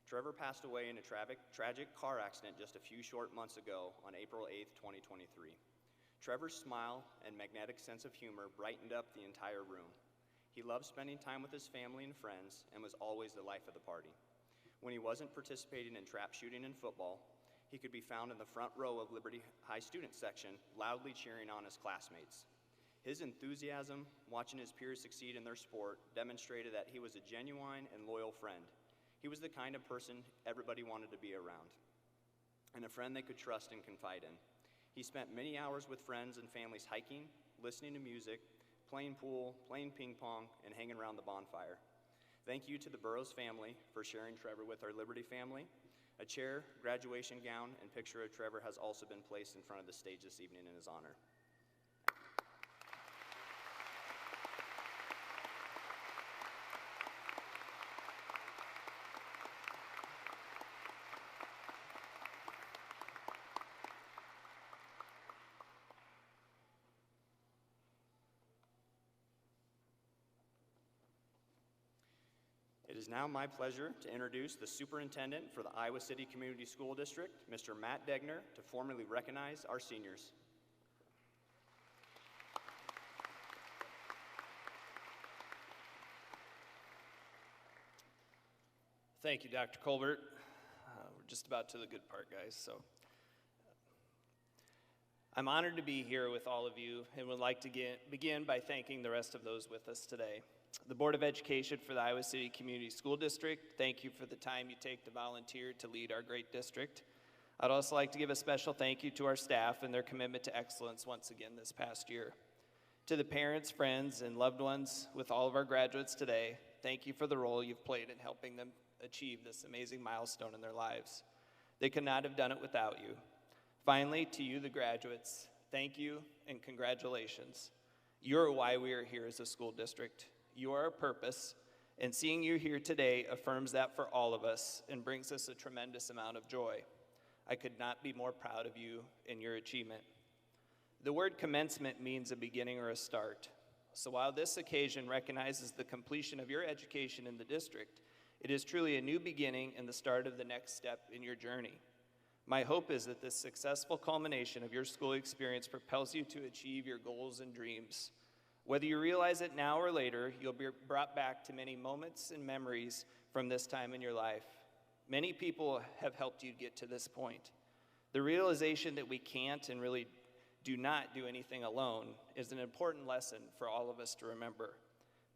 Trevor passed away in a tragic car accident just a few short months ago on April 8, 2023. Trevor's smile and magnetic sense of humor brightened up the entire room. He loved spending time with his family and friends and was always the life of the party. When he wasn't participating in trap shooting and football, he could be found in the front row of Liberty High student section, loudly cheering on his classmates. His enthusiasm, watching his peers succeed in their sport, demonstrated that he was a genuine and loyal friend. He was the kind of person everybody wanted to be around, and a friend they could trust and confide in. He spent many hours with friends and families hiking, listening to music, playing pool, playing ping pong, and hanging around the bonfire. Thank you to the Burrows family for sharing Trevor with our Liberty family. A chair, graduation gown, and picture of Trevor has also been placed in front of the stage this evening in his honor. It is now my pleasure to introduce the superintendent for the Iowa City Community School District, Mr. Matt Degner, to formally recognize our seniors. Thank you, Dr. Colbert. We're just about to the good part, guys. So, I'm honored to be here with all of you and would like to begin by thanking the rest of those with us today. The Board of Education for the Iowa City Community School District, thank you for the time you take to volunteer to lead our great district. I'd also like to give a special thank you to our staff and their commitment to excellence once again this past year. To the parents, friends, and loved ones with all of our graduates today, thank you for the role you've played in helping them achieve this amazing milestone in their lives. They could not have done it without you. Finally, to you, the graduates, thank you and congratulations. You're why we are here as a school district. You are our purpose, and seeing you here today affirms that for all of us and brings us a tremendous amount of joy. I could not be more proud of you and your achievement. The word commencement means a beginning or a start. So while this occasion recognizes the completion of your education in the district, it is truly a new beginning and the start of the next step in your journey. My hope is that this successful culmination of your school experience propels you to achieve your goals and dreams. Whether you realize it now or later, you'll be brought back to many moments and memories from this time in your life. Many people have helped you get to this point. The realization that we can't and really do not do anything alone is an important lesson for all of us to remember.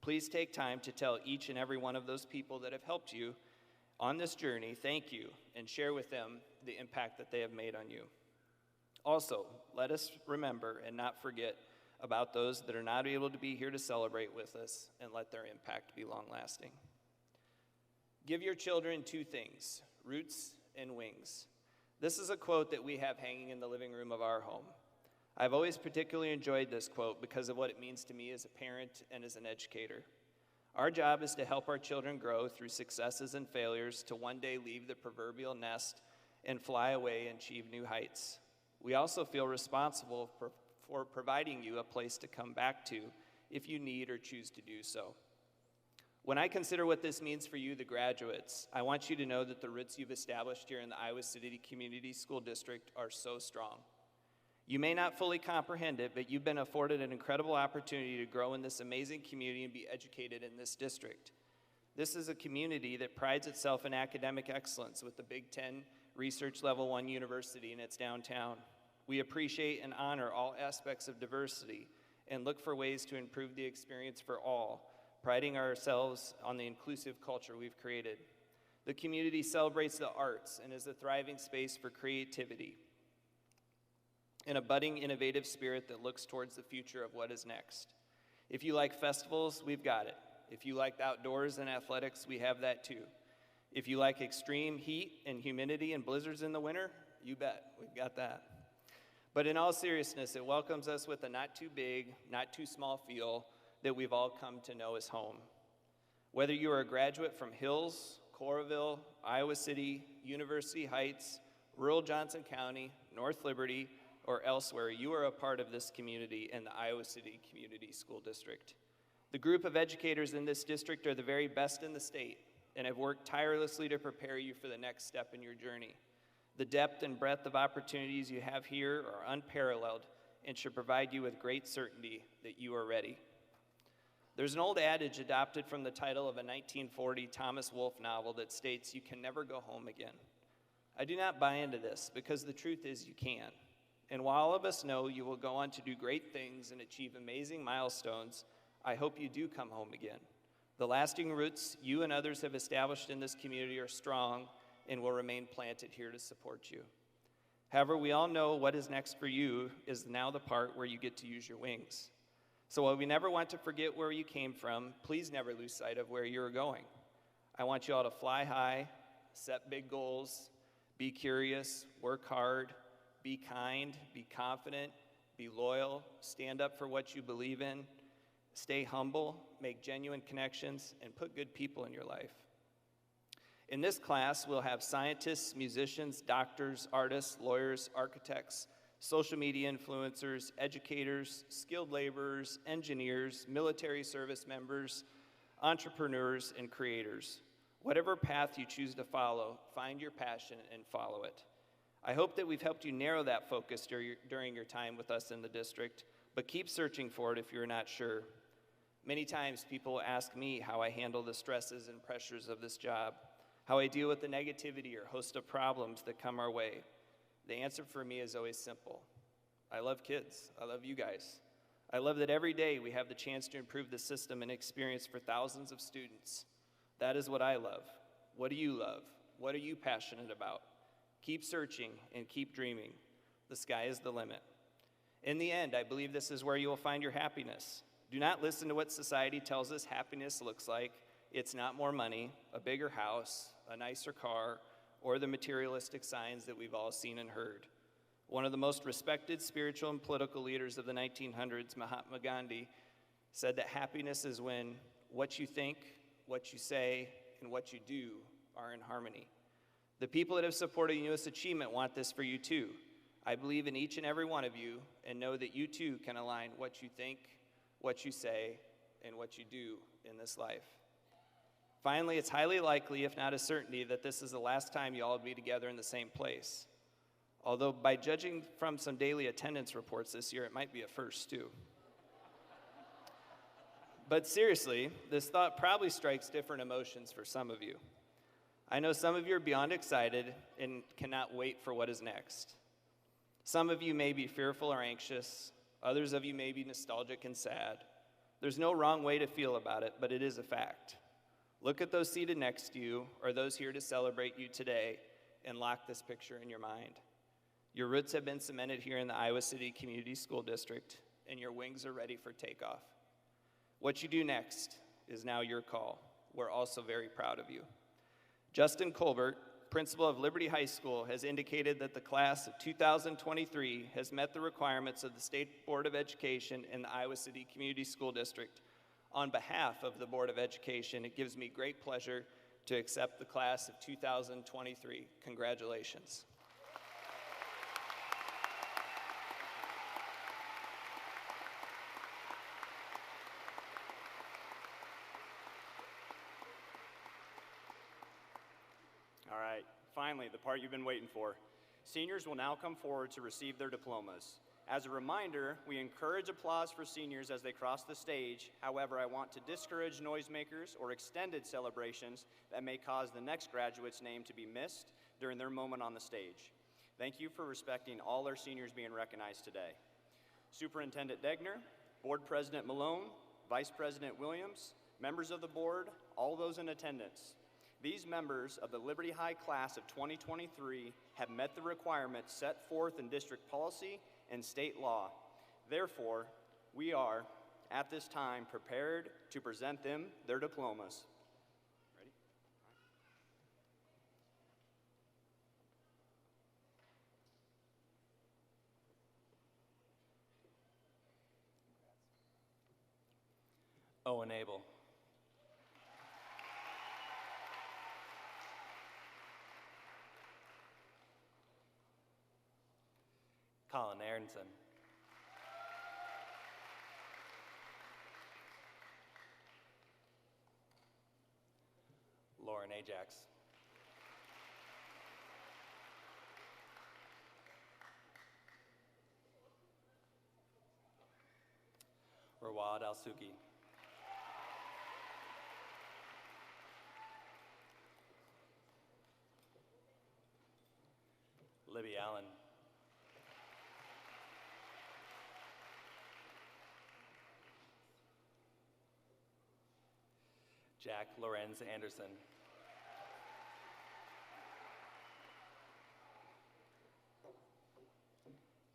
Please take time to tell each and every one of those people that have helped you on this journey, thank you, and share with them the impact that they have made on you. Also, let us remember and not forget about those that are not able to be here to celebrate with us, and let their impact be long-lasting. Give your children 2 things, roots and wings. This is a quote that we have hanging in the living room of our home. I've always particularly enjoyed this quote because of what it means to me as a parent and as an educator. Our job is to help our children grow through successes and failures to one day leave the proverbial nest and fly away and achieve new heights. We also feel responsible for providing you a place to come back to if you need or choose to do so. When I consider what this means for you, the graduates, I want you to know that the roots you've established here in the Iowa City Community School District are so strong. You may not fully comprehend it, but you've been afforded an incredible opportunity to grow in this amazing community and be educated in this district. This is a community that prides itself in academic excellence with the Big Ten Research Level 1 University in its downtown. We appreciate and honor all aspects of diversity and look for ways to improve the experience for all, priding ourselves on the inclusive culture we've created. The community celebrates the arts and is a thriving space for creativity and a budding, innovative spirit that looks towards the future of what is next. If you like festivals, we've got it. If you like outdoors and athletics, we have that too. If you like extreme heat and humidity and blizzards in the winter, you bet, we've got that. But in all seriousness, it welcomes us with a not too big, not too small feel that we've all come to know as home. Whether you are a graduate from Hills, Coralville, Iowa City, University Heights, rural Johnson County, North Liberty, or elsewhere, you are a part of this community and the Iowa City Community School District. The group of educators in this district are the very best in the state and have worked tirelessly to prepare you for the next step in your journey. The depth and breadth of opportunities you have here are unparalleled and should provide you with great certainty that you are ready. There's an old adage adopted from the title of a 1940 Thomas Wolfe novel that states, "You can never go home again." I do not buy into this because the truth is you can. And while all of us know you will go on to do great things and achieve amazing milestones, I hope you do come home again. The lasting roots you and others have established in this community are strong and will remain planted here to support you. However, we all know what is next for you is now the part where you get to use your wings. So while we never want to forget where you came from, please never lose sight of where you're going. I want you all to fly high, set big goals, be curious, work hard, be kind, be confident, be loyal, stand up for what you believe in, stay humble, make genuine connections, and put good people in your life. In this class, we'll have scientists, musicians, doctors, artists, lawyers, architects, social media influencers, educators, skilled laborers, engineers, military service members, entrepreneurs, and creators. Whatever path you choose to follow, find your passion and follow it. I hope that we've helped you narrow that focus during your time with us in the district, but keep searching for it if you're not sure. Many times people ask me how I handle the stresses and pressures of this job, how I deal with the negativity or host of problems that come our way. The answer for me is always simple. I love kids. I love you guys. I love that every day we have the chance to improve the system and experience for thousands of students. That is what I love. What do you love? What are you passionate about? Keep searching and keep dreaming. The sky is the limit. In the end, I believe this is where you will find your happiness. Do not listen to what society tells us happiness looks like. It's not more money, a bigger house, a nicer car, or the materialistic signs that we've all seen and heard. One of the most respected spiritual and political leaders of the 1900s, Mahatma Gandhi, said that happiness is when what you think, what you say, and what you do are in harmony. The people that have supported U.S. Achievement want this for you too. I believe in each and every one of you and know that you too can align what you think, what you say, and what you do in this life. Finally, it's highly likely, if not a certainty, that this is the last time you all will be together in the same place. Although by judging from some daily attendance reports this year, it might be a first too. But seriously, this thought probably strikes different emotions for some of you. I know some of you are beyond excited and cannot wait for what is next. Some of you may be fearful or anxious. Others of you may be nostalgic and sad. There's no wrong way to feel about it, but it is a fact. Look at those seated next to you or those here to celebrate you today and lock this picture in your mind. Your roots have been cemented here in the Iowa City Community School District, and your wings are ready for takeoff. What you do next is now your call. We're also very proud of you. Justin Colbert, principal of Liberty High School, has indicated that the class of 2023 has met the requirements of the State Board of Education and the Iowa City Community School District. On behalf of the Board of Education, it gives me great pleasure to accept the class of 2023. Congratulations. All right, finally, the part you've been waiting for. Seniors will now come forward to receive their diplomas. As a reminder, we encourage applause for seniors as they cross the stage. However, I want to discourage noisemakers or extended celebrations that may cause the next graduate's name to be missed during their moment on the stage. Thank you for respecting all our seniors being recognized today. Superintendent Degner, Board President Malone, Vice President Williams, members of the board, all those in attendance. These members of the Liberty High class of 2023 have met the requirements set forth in district policy and state law. Therefore, we are, at this time, prepared to present them their diplomas. Ready? Owen Abel. Colin Aronson. Lauren Ajax. Rawad Al-Suki. Libby Allen. Jack Lorenz Anderson.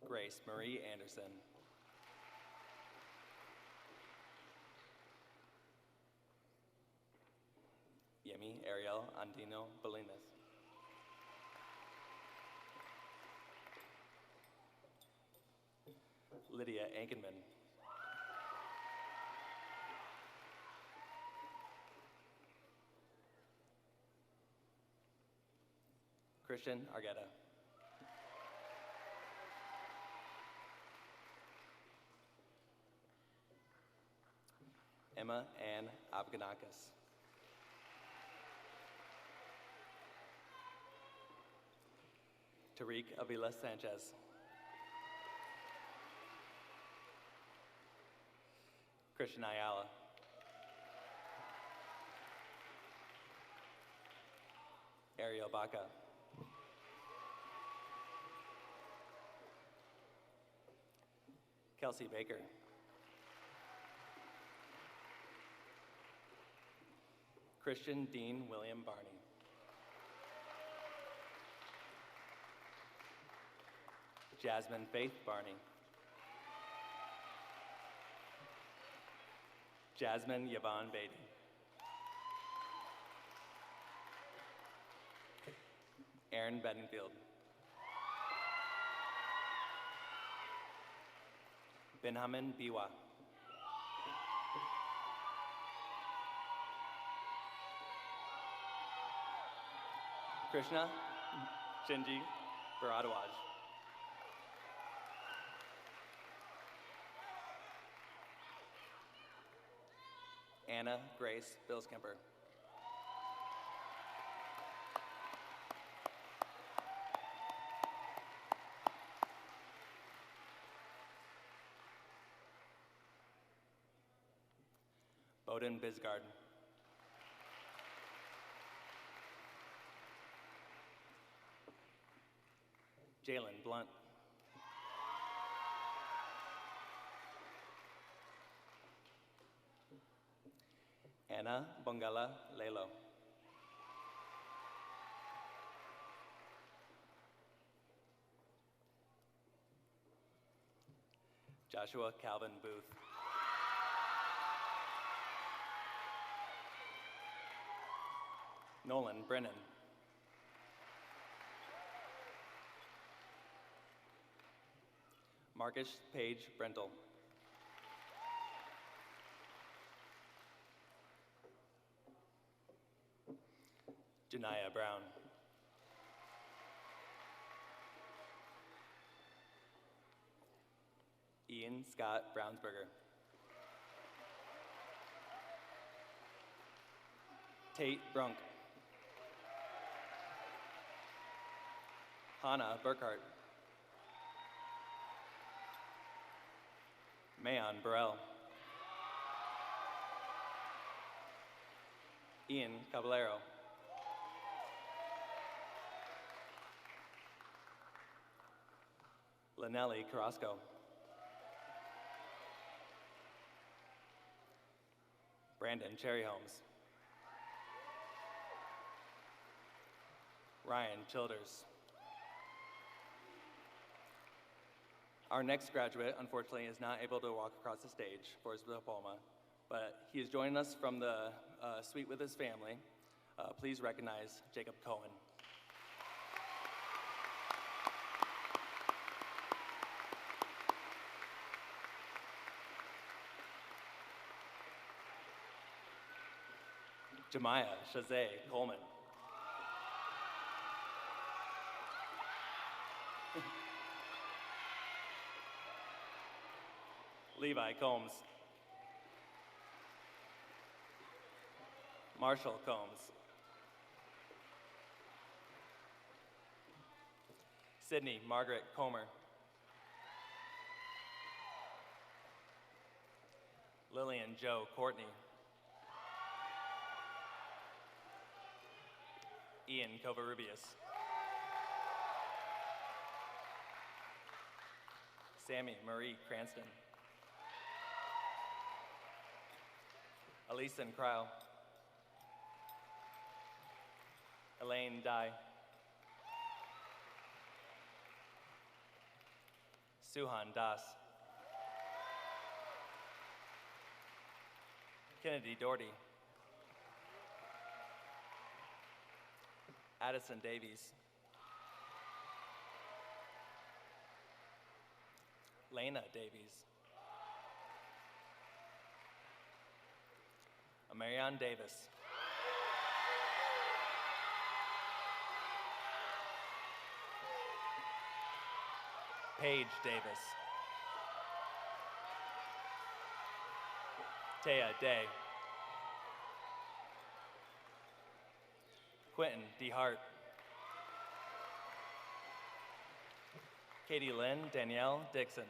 Grace Marie Anderson. Yemi Ariel Andino Bolinas. Lydia Ankenman. Christian Argetta. Emma Ann Abganakis. Tariq Avila Sanchez. Christian Ayala. Ariel Baca. Kelsey Baker. Christian Dean William Barney. Jasmine Faith Barney. Jasmine Yvonne Beatty. Aaron Bedingfield. Benjamin Biwa. Krishna Shinji Bharadwaj. Anna Grace Billskemper. Bowden Bisgard. Jalen Blunt. Anna Bongala Lelo. Joshua Calvin Booth. Nolan Brennan. Marcus Page Brentel. Janaya Brown. Ian Scott Brownsberger. Tate Brunk. Hannah Burkhart. Mayon Burrell. Ian Caballero. Lynelli Carrasco. Brandon Cherry Holmes. Ryan Childers. Our next graduate, unfortunately, is not able to walk across the stage for his diploma, but he is joining us from the suite with his family. Please recognize Jacob Cohen. Jemiah Shazay Coleman. Levi Combs. Marshall Combs. Sydney Margaret Comer. Lillian Joe Courtney. Ian Covarrubias. Sammy Marie Cranston. Elisa Cryle. Elaine Dye. Suhan Das. Kennedy Doherty. Addison Davies. Lena Davies. Marianne Davis. Paige Davis. Taya Day. Quentin D. Hart. Katie Lynn Danielle Dixon.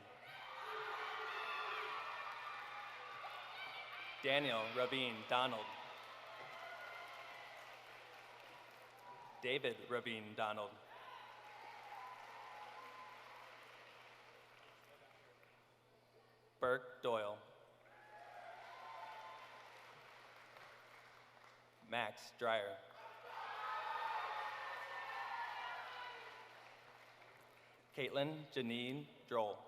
Daniel Rabin Donald. David Rabin Donald. Burke Doyle. Max Dreyer. Caitlin Janine Droll.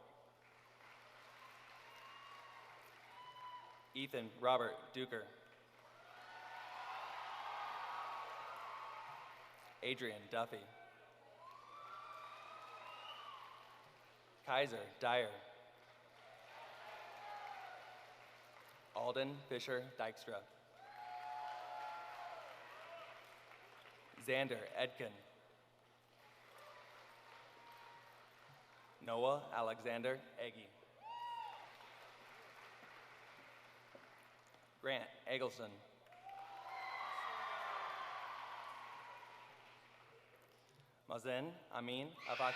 Ethan Robert Duker. Adrian Duffy. Kaiser Dyer. Alden Fisher Dykstra. Xander Edkin. Noah Alexander Eggy. Grant Eggleston. Mazen Amin Avaki.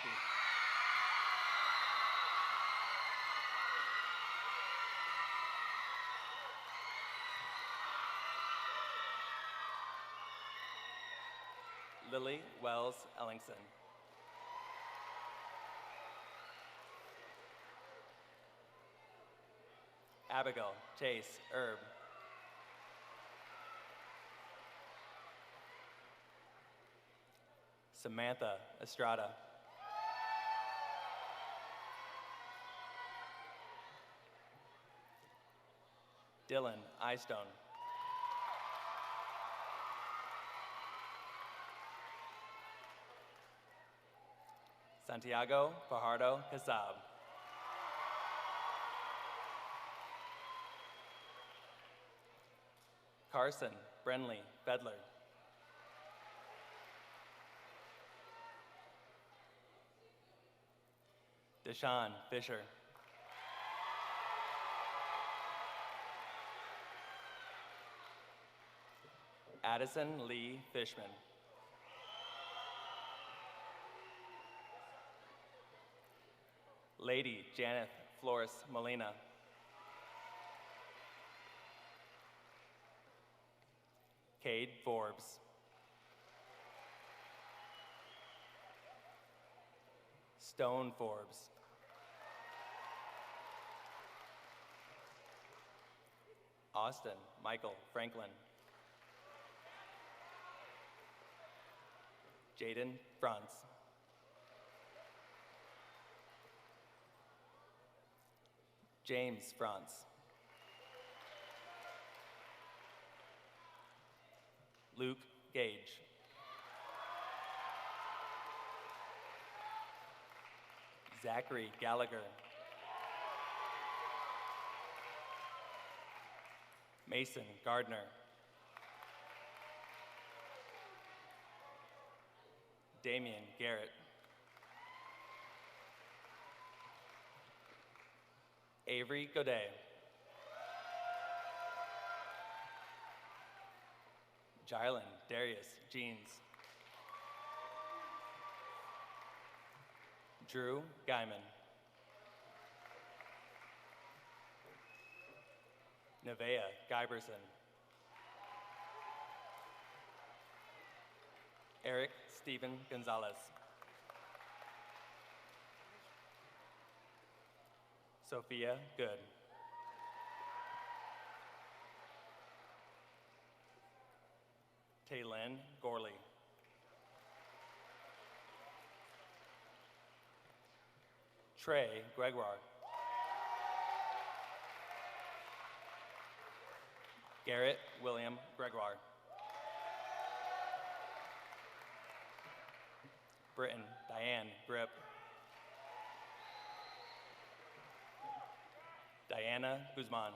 Lily Wells Ellingson. Abigail Chase Erb. Samantha Estrada. Dylan Eyestone. Santiago Fajardo Casab. Carson Brenley Fedler. Deshaun Fisher. Addison Lee Fishman. Lady Janet Flores Molina. Cade Forbes. Stone Forbes. Austin Michael Franklin. Jaden Franz. James Franz. Luke Gage. Zachary Gallagher. Mason Gardner. Damian Garrett. Avery Godet. Jylan Darius Jeans. Drew Guyman. Nevaeh Guyberson. Eric Stephen Gonzalez. Sophia Good. Taylin Gorley. Trey Gregoire. Garrett William Gregoire. Britton Diane Grip. Diana Guzman.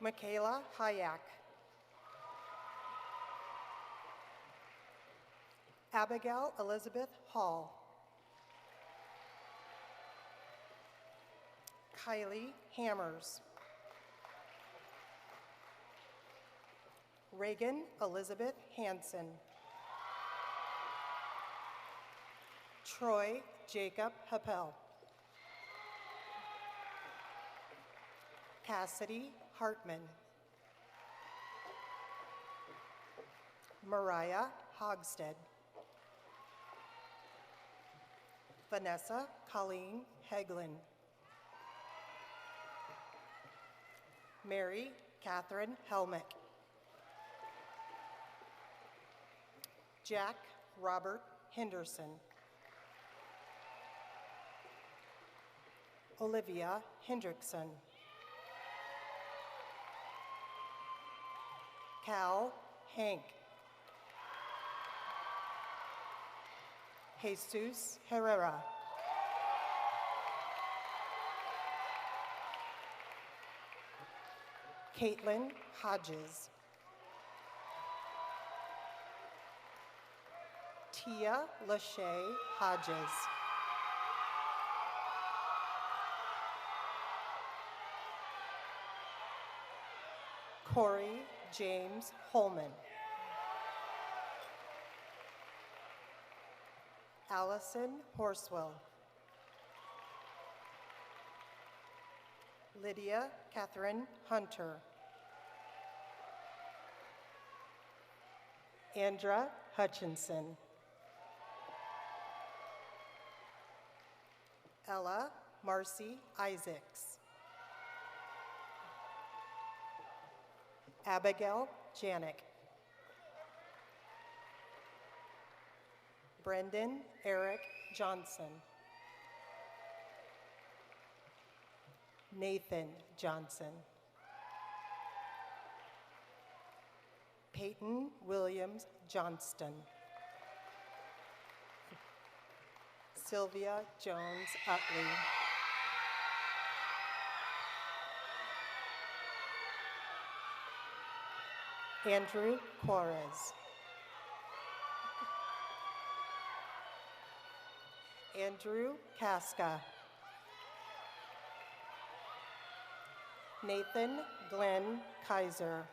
Michaela Hayak. Abigail Elizabeth Hall. Kylie Hammers. Reagan Elizabeth Hansen. Troy Jacob Happel. Cassidy Hartman. Mariah Hogsted. Vanessa Colleen Heglin. Mary Catherine Helmick. Jack Robert Henderson. Olivia Hendrickson. Cal Hank. Jesus Herrera. Caitlin Hodges. Tia Lachey Hodges. Corey James Holman. Allison Horswell. Lydia Catherine Hunter. Andra Hutchinson. Ella Marcy Isaacs. Abigail Janik. Brendan Eric Johnson. Nathan Johnson. Peyton Williams Johnston. Sylvia Jones Utley. Andrew Quarez. Andrew Casca. Nathan Glenn Kaiser.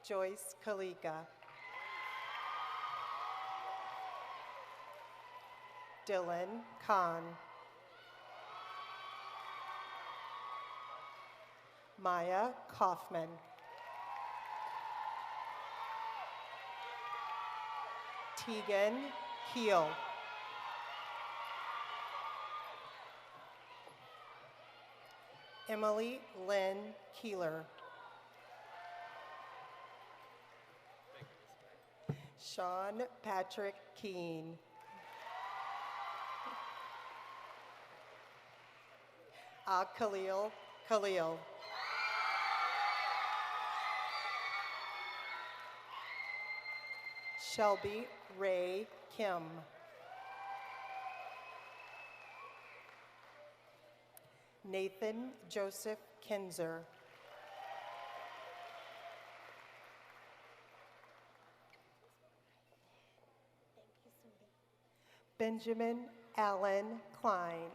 Joyce Kalika. Dylan Kahn. Maya Kaufman. Tegan Keel. Emily Lynn Keeler. Sean Patrick Keene. Khalil Khalil. Shelby Ray Kim. Nathan Joseph Kinzer. Benjamin Allen Klein.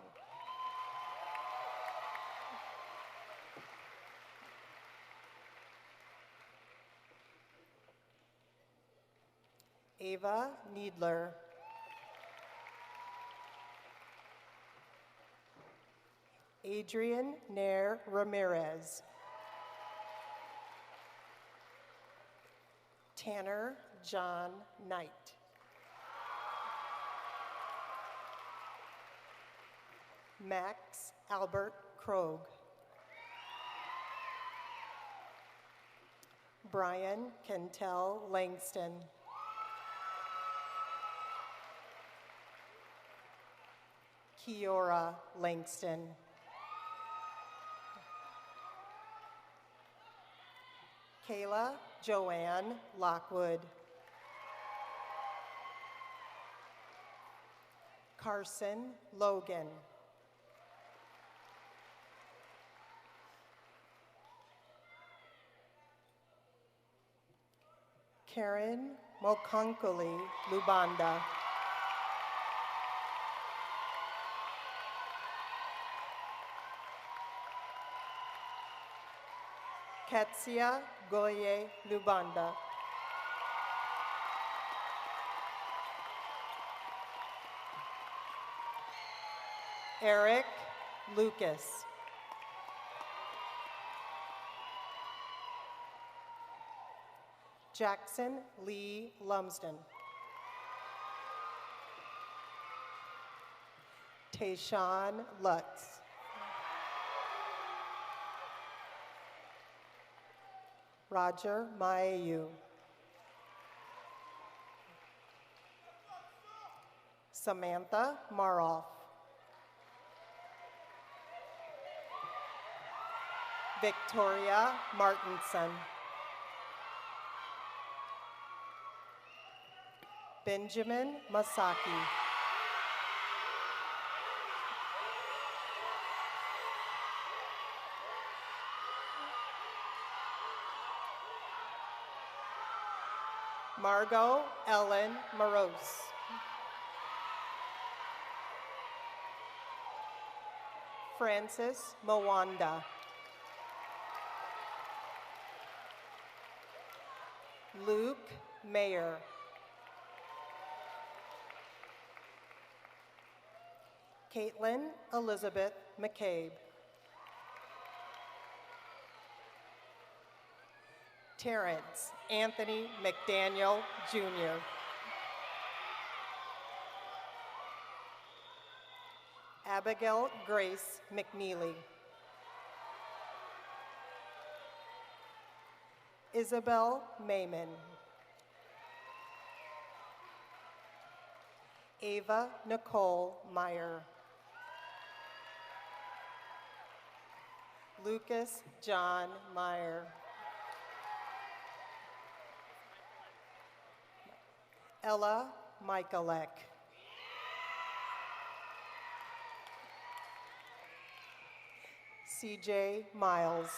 Ava Needler. Adrian Nair Ramirez. Tanner John Knight. Max Albert Krogh. Brian Kentel Langston. Kiora Langston. Kayla Joanne Lockwood. Carson Logan. Karen Mokonkoli Lubanda. Katsia Goye Lubanda. Eric Lucas. Jackson Lee Lumsden. Tayshawn Lutz. Roger Maeyu. Samantha Maroff. Victoria Martinson. Benjamin Masaki. Margot Ellen Morose. Francis Mwanda. Luke Mayer. Caitlin Elizabeth McCabe. Terrence Anthony McDaniel, Jr. Abigail Grace McNeely. Isabel Mayman. Ava Nicole Meyer. Lucas John Meyer. Ella Michaelek. CJ Miles.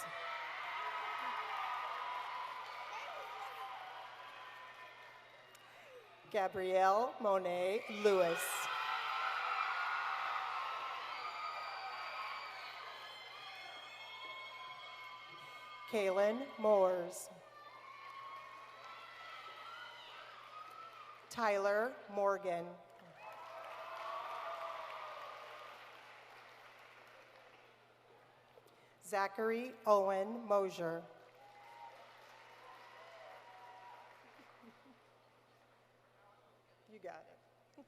Gabrielle Monet Lewis. Kaylin Moores. Tyler Morgan. Zachary Owen Mosier. You got it.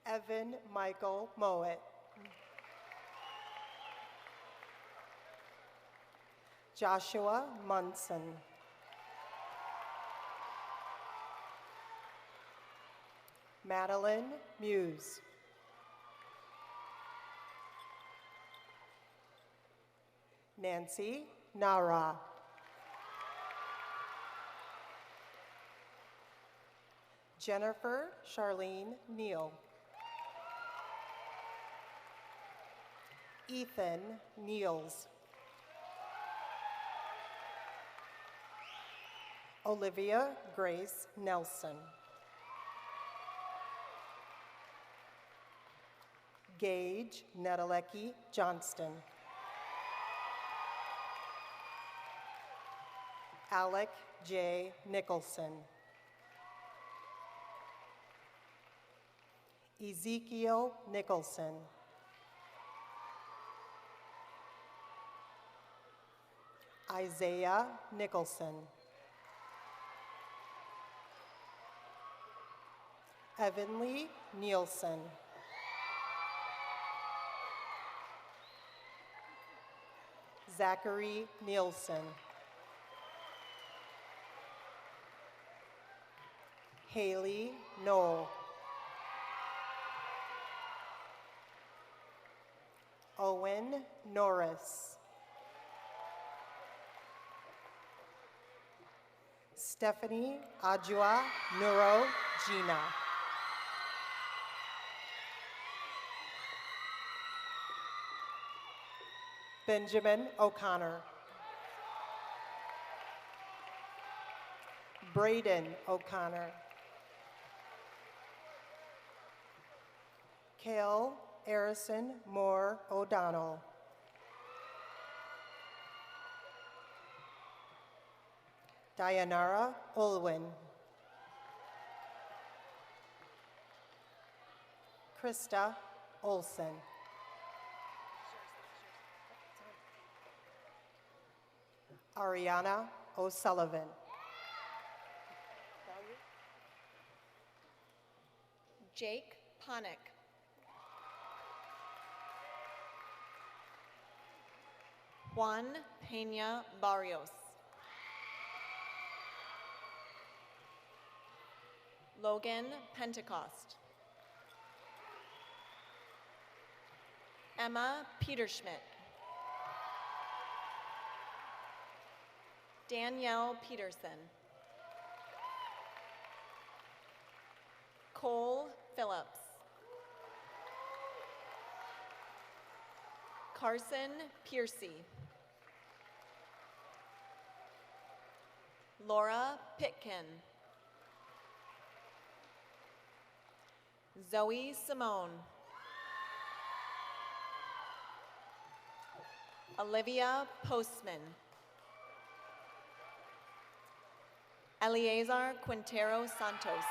Evan Michael Mowat. Joshua Munson. Madeline Muse. Nancy Nara. Jennifer Charlene Neal. Ethan Niels. Olivia Grace Nelson. Gage Nedelecki Johnston. Alec J. Nicholson. Ezekiel Nicholson. Isaiah Nicholson. Evanly Nielsen. Zachary Nielsen. Haley Knoll. Owen Norris. Stephanie Adjua Nuro Gina. Benjamin O'Connor. Braden O'Connor. Kale Harrison Moore O'Donnell. Dayanara Olwin. Krista Olson. Ariana O'Sullivan. Jake Ponick. Juan Peña Barrios. Logan Pentecost. Emma Peterschmidt. Danielle Peterson. Cole Phillips. Carson Piercy. Laura Pitkin. Zoe Simone. Olivia Postman. Eleazar Quintero Santos.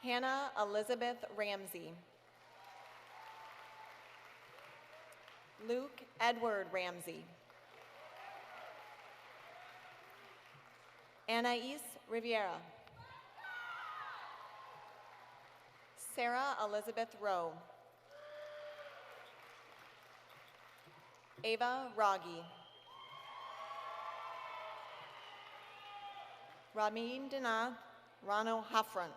Hannah Elizabeth Ramsey. Luke Edward Ramsey. Anais Riviera. Sarah Elizabeth Rowe. Ava Raghi. Ramin Dina Rano Hafran.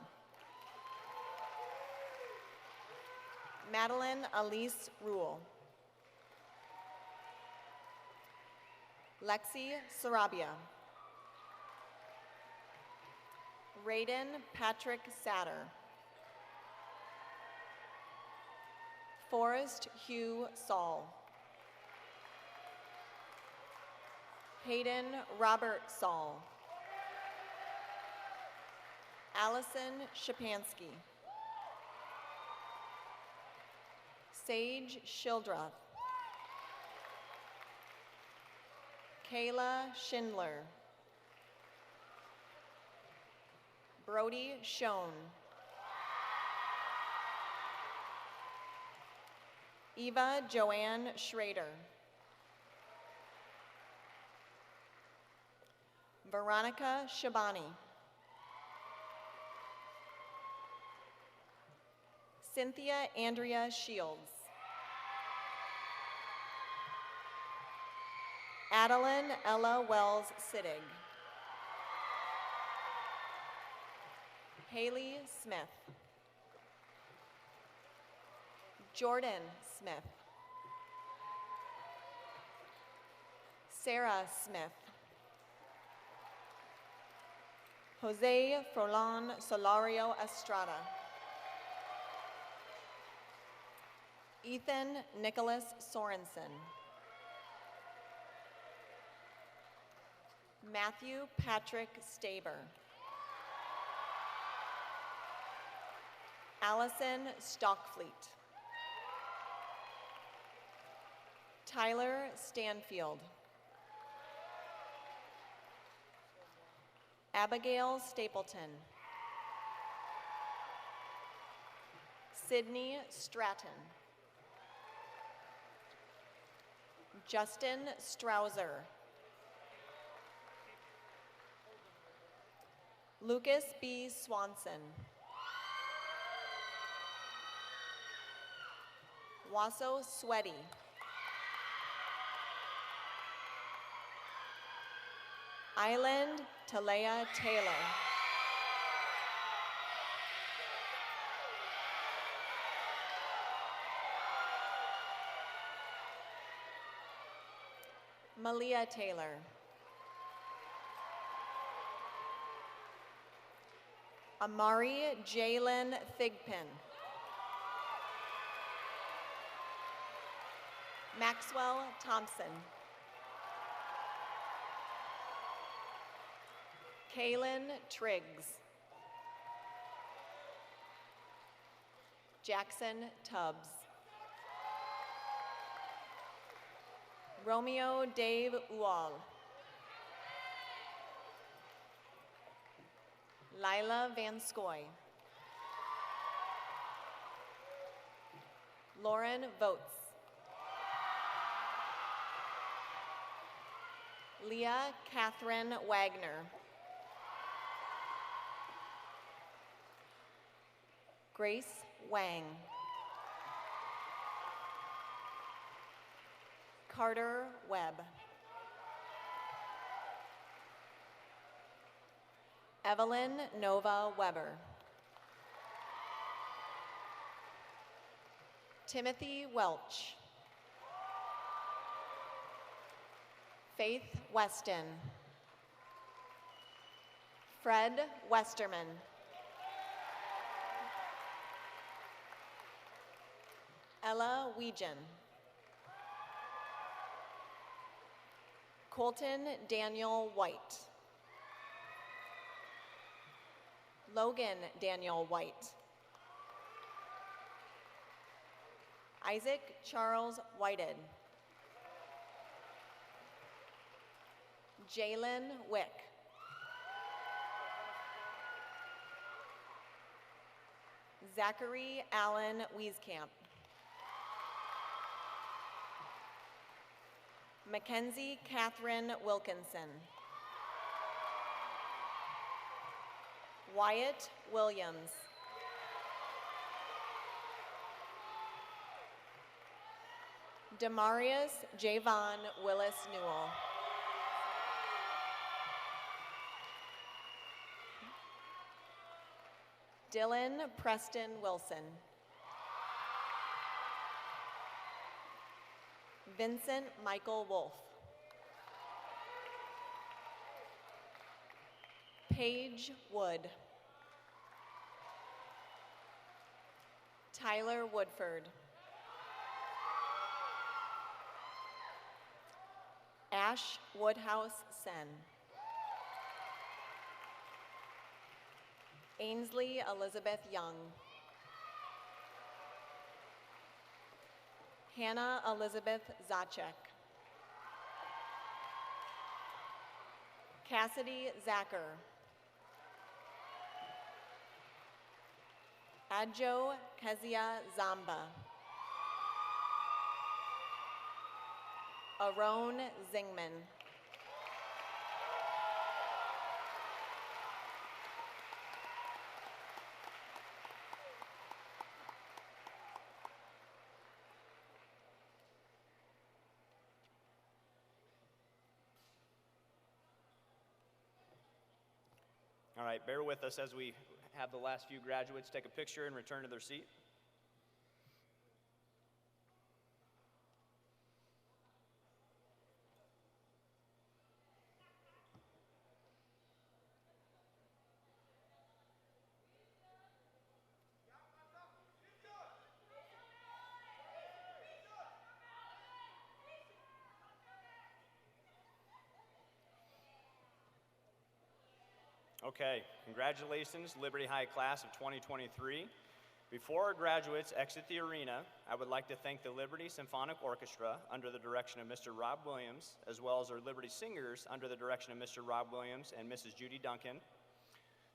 Madeline Elise Rule. Lexi Sarabia. Raiden Patrick Satter. Forrest Hugh Saul. Hayden Robert Saul. Allison Shapansky. Sage Shildroth. Kayla Schindler. Brody Schoen. Eva Joanne Schrader. Veronica Shabani. Cynthia Andrea Shields. Adeline Ella Wells Sittig. Haley Smith. Jordan Smith. Sarah Smith. Jose Frolan Solario Estrada. Ethan Nicholas Sorensen. Matthew Patrick Staber. Allison Stockfleet. Tyler Stanfield. Abigail Stapleton. Sydney Stratton. Justin Strouser. Lucas B. Swanson. Waso Sweaty. Island Talea Taylor. Malia Taylor. Amari Jalen Thigpen. Maxwell Thompson. Kaylin Triggs. Jackson Tubbs. Romeo Dave Ual. Lila Van Scoy. Lauren Votes. Leah Catherine Wagner. Grace Wang. Carter Webb. Evelyn Nova Weber. Timothy Welch. Faith Weston. Fred Westerman. Ella Weegan. Colton Daniel White. Logan Daniel White. Isaac Charles Whited. Jalen Wick. Zachary Allen Wieskamp. Mackenzie Catherine Wilkinson. Wyatt Williams. Demarius Javon Willis Newell. Dylan Preston Wilson. Vincent Michael Wolf. Paige Wood. Tyler Woodford. Ash Woodhouse Sen. Ainsley Elizabeth Young. Hannah Elizabeth Zacek. Cassidy Zacher. Adjo Kezia Zamba. Aron Zingman. All right, bear with us as we have the last few graduates take a picture and return to their seat. Okay, congratulations, Liberty High class of 2023. Before our graduates exit the arena, I would like to thank the Liberty Symphonic Orchestra under the direction of Mr. Rob Williams, as well as our Liberty Singers under the direction of Mr. Rob Williams and Mrs. Judy Duncan.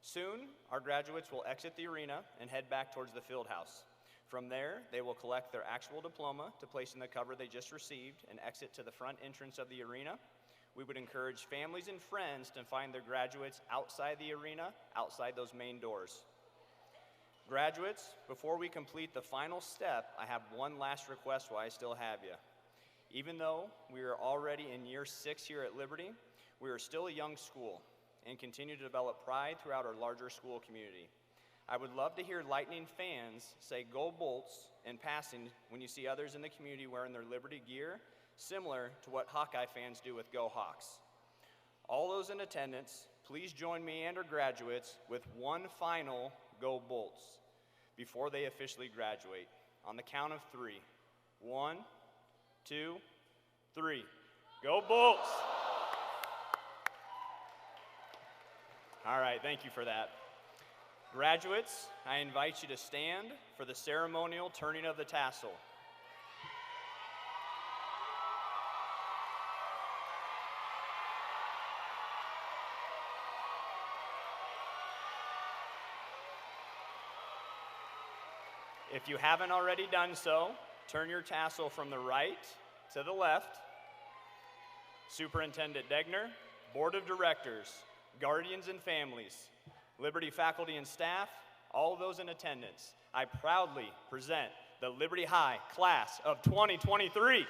Soon, our graduates will exit the arena and head back towards the field house. From there, they will collect their actual diploma to place in the cover they just received and exit to the front entrance of the arena. We would encourage families and friends to find their graduates outside the arena, outside those main doors. Graduates, before we complete the final step, I have one last request while I still have you. Even though we are already in year 6 here at Liberty, we are still a young school and continue to develop pride throughout our larger school community. I would love to hear Lightning fans say "Go Bolts" in passing when you see others in the community wearing their Liberty gear, similar to what Hawkeye fans do with "Go Hawks." All those in attendance, please join me and our graduates with one final "Go Bolts" before they officially graduate. On the count of 3. 1, 2, 3. Go Bolts! All right, thank you for that. Graduates, I invite you to stand for the ceremonial turning of the tassel. If you haven't already done so, turn your tassel from the right to the left. Superintendent Degner, Board of Directors, guardians and families, Liberty faculty and staff, all those in attendance, I proudly present the Liberty High class of 2023.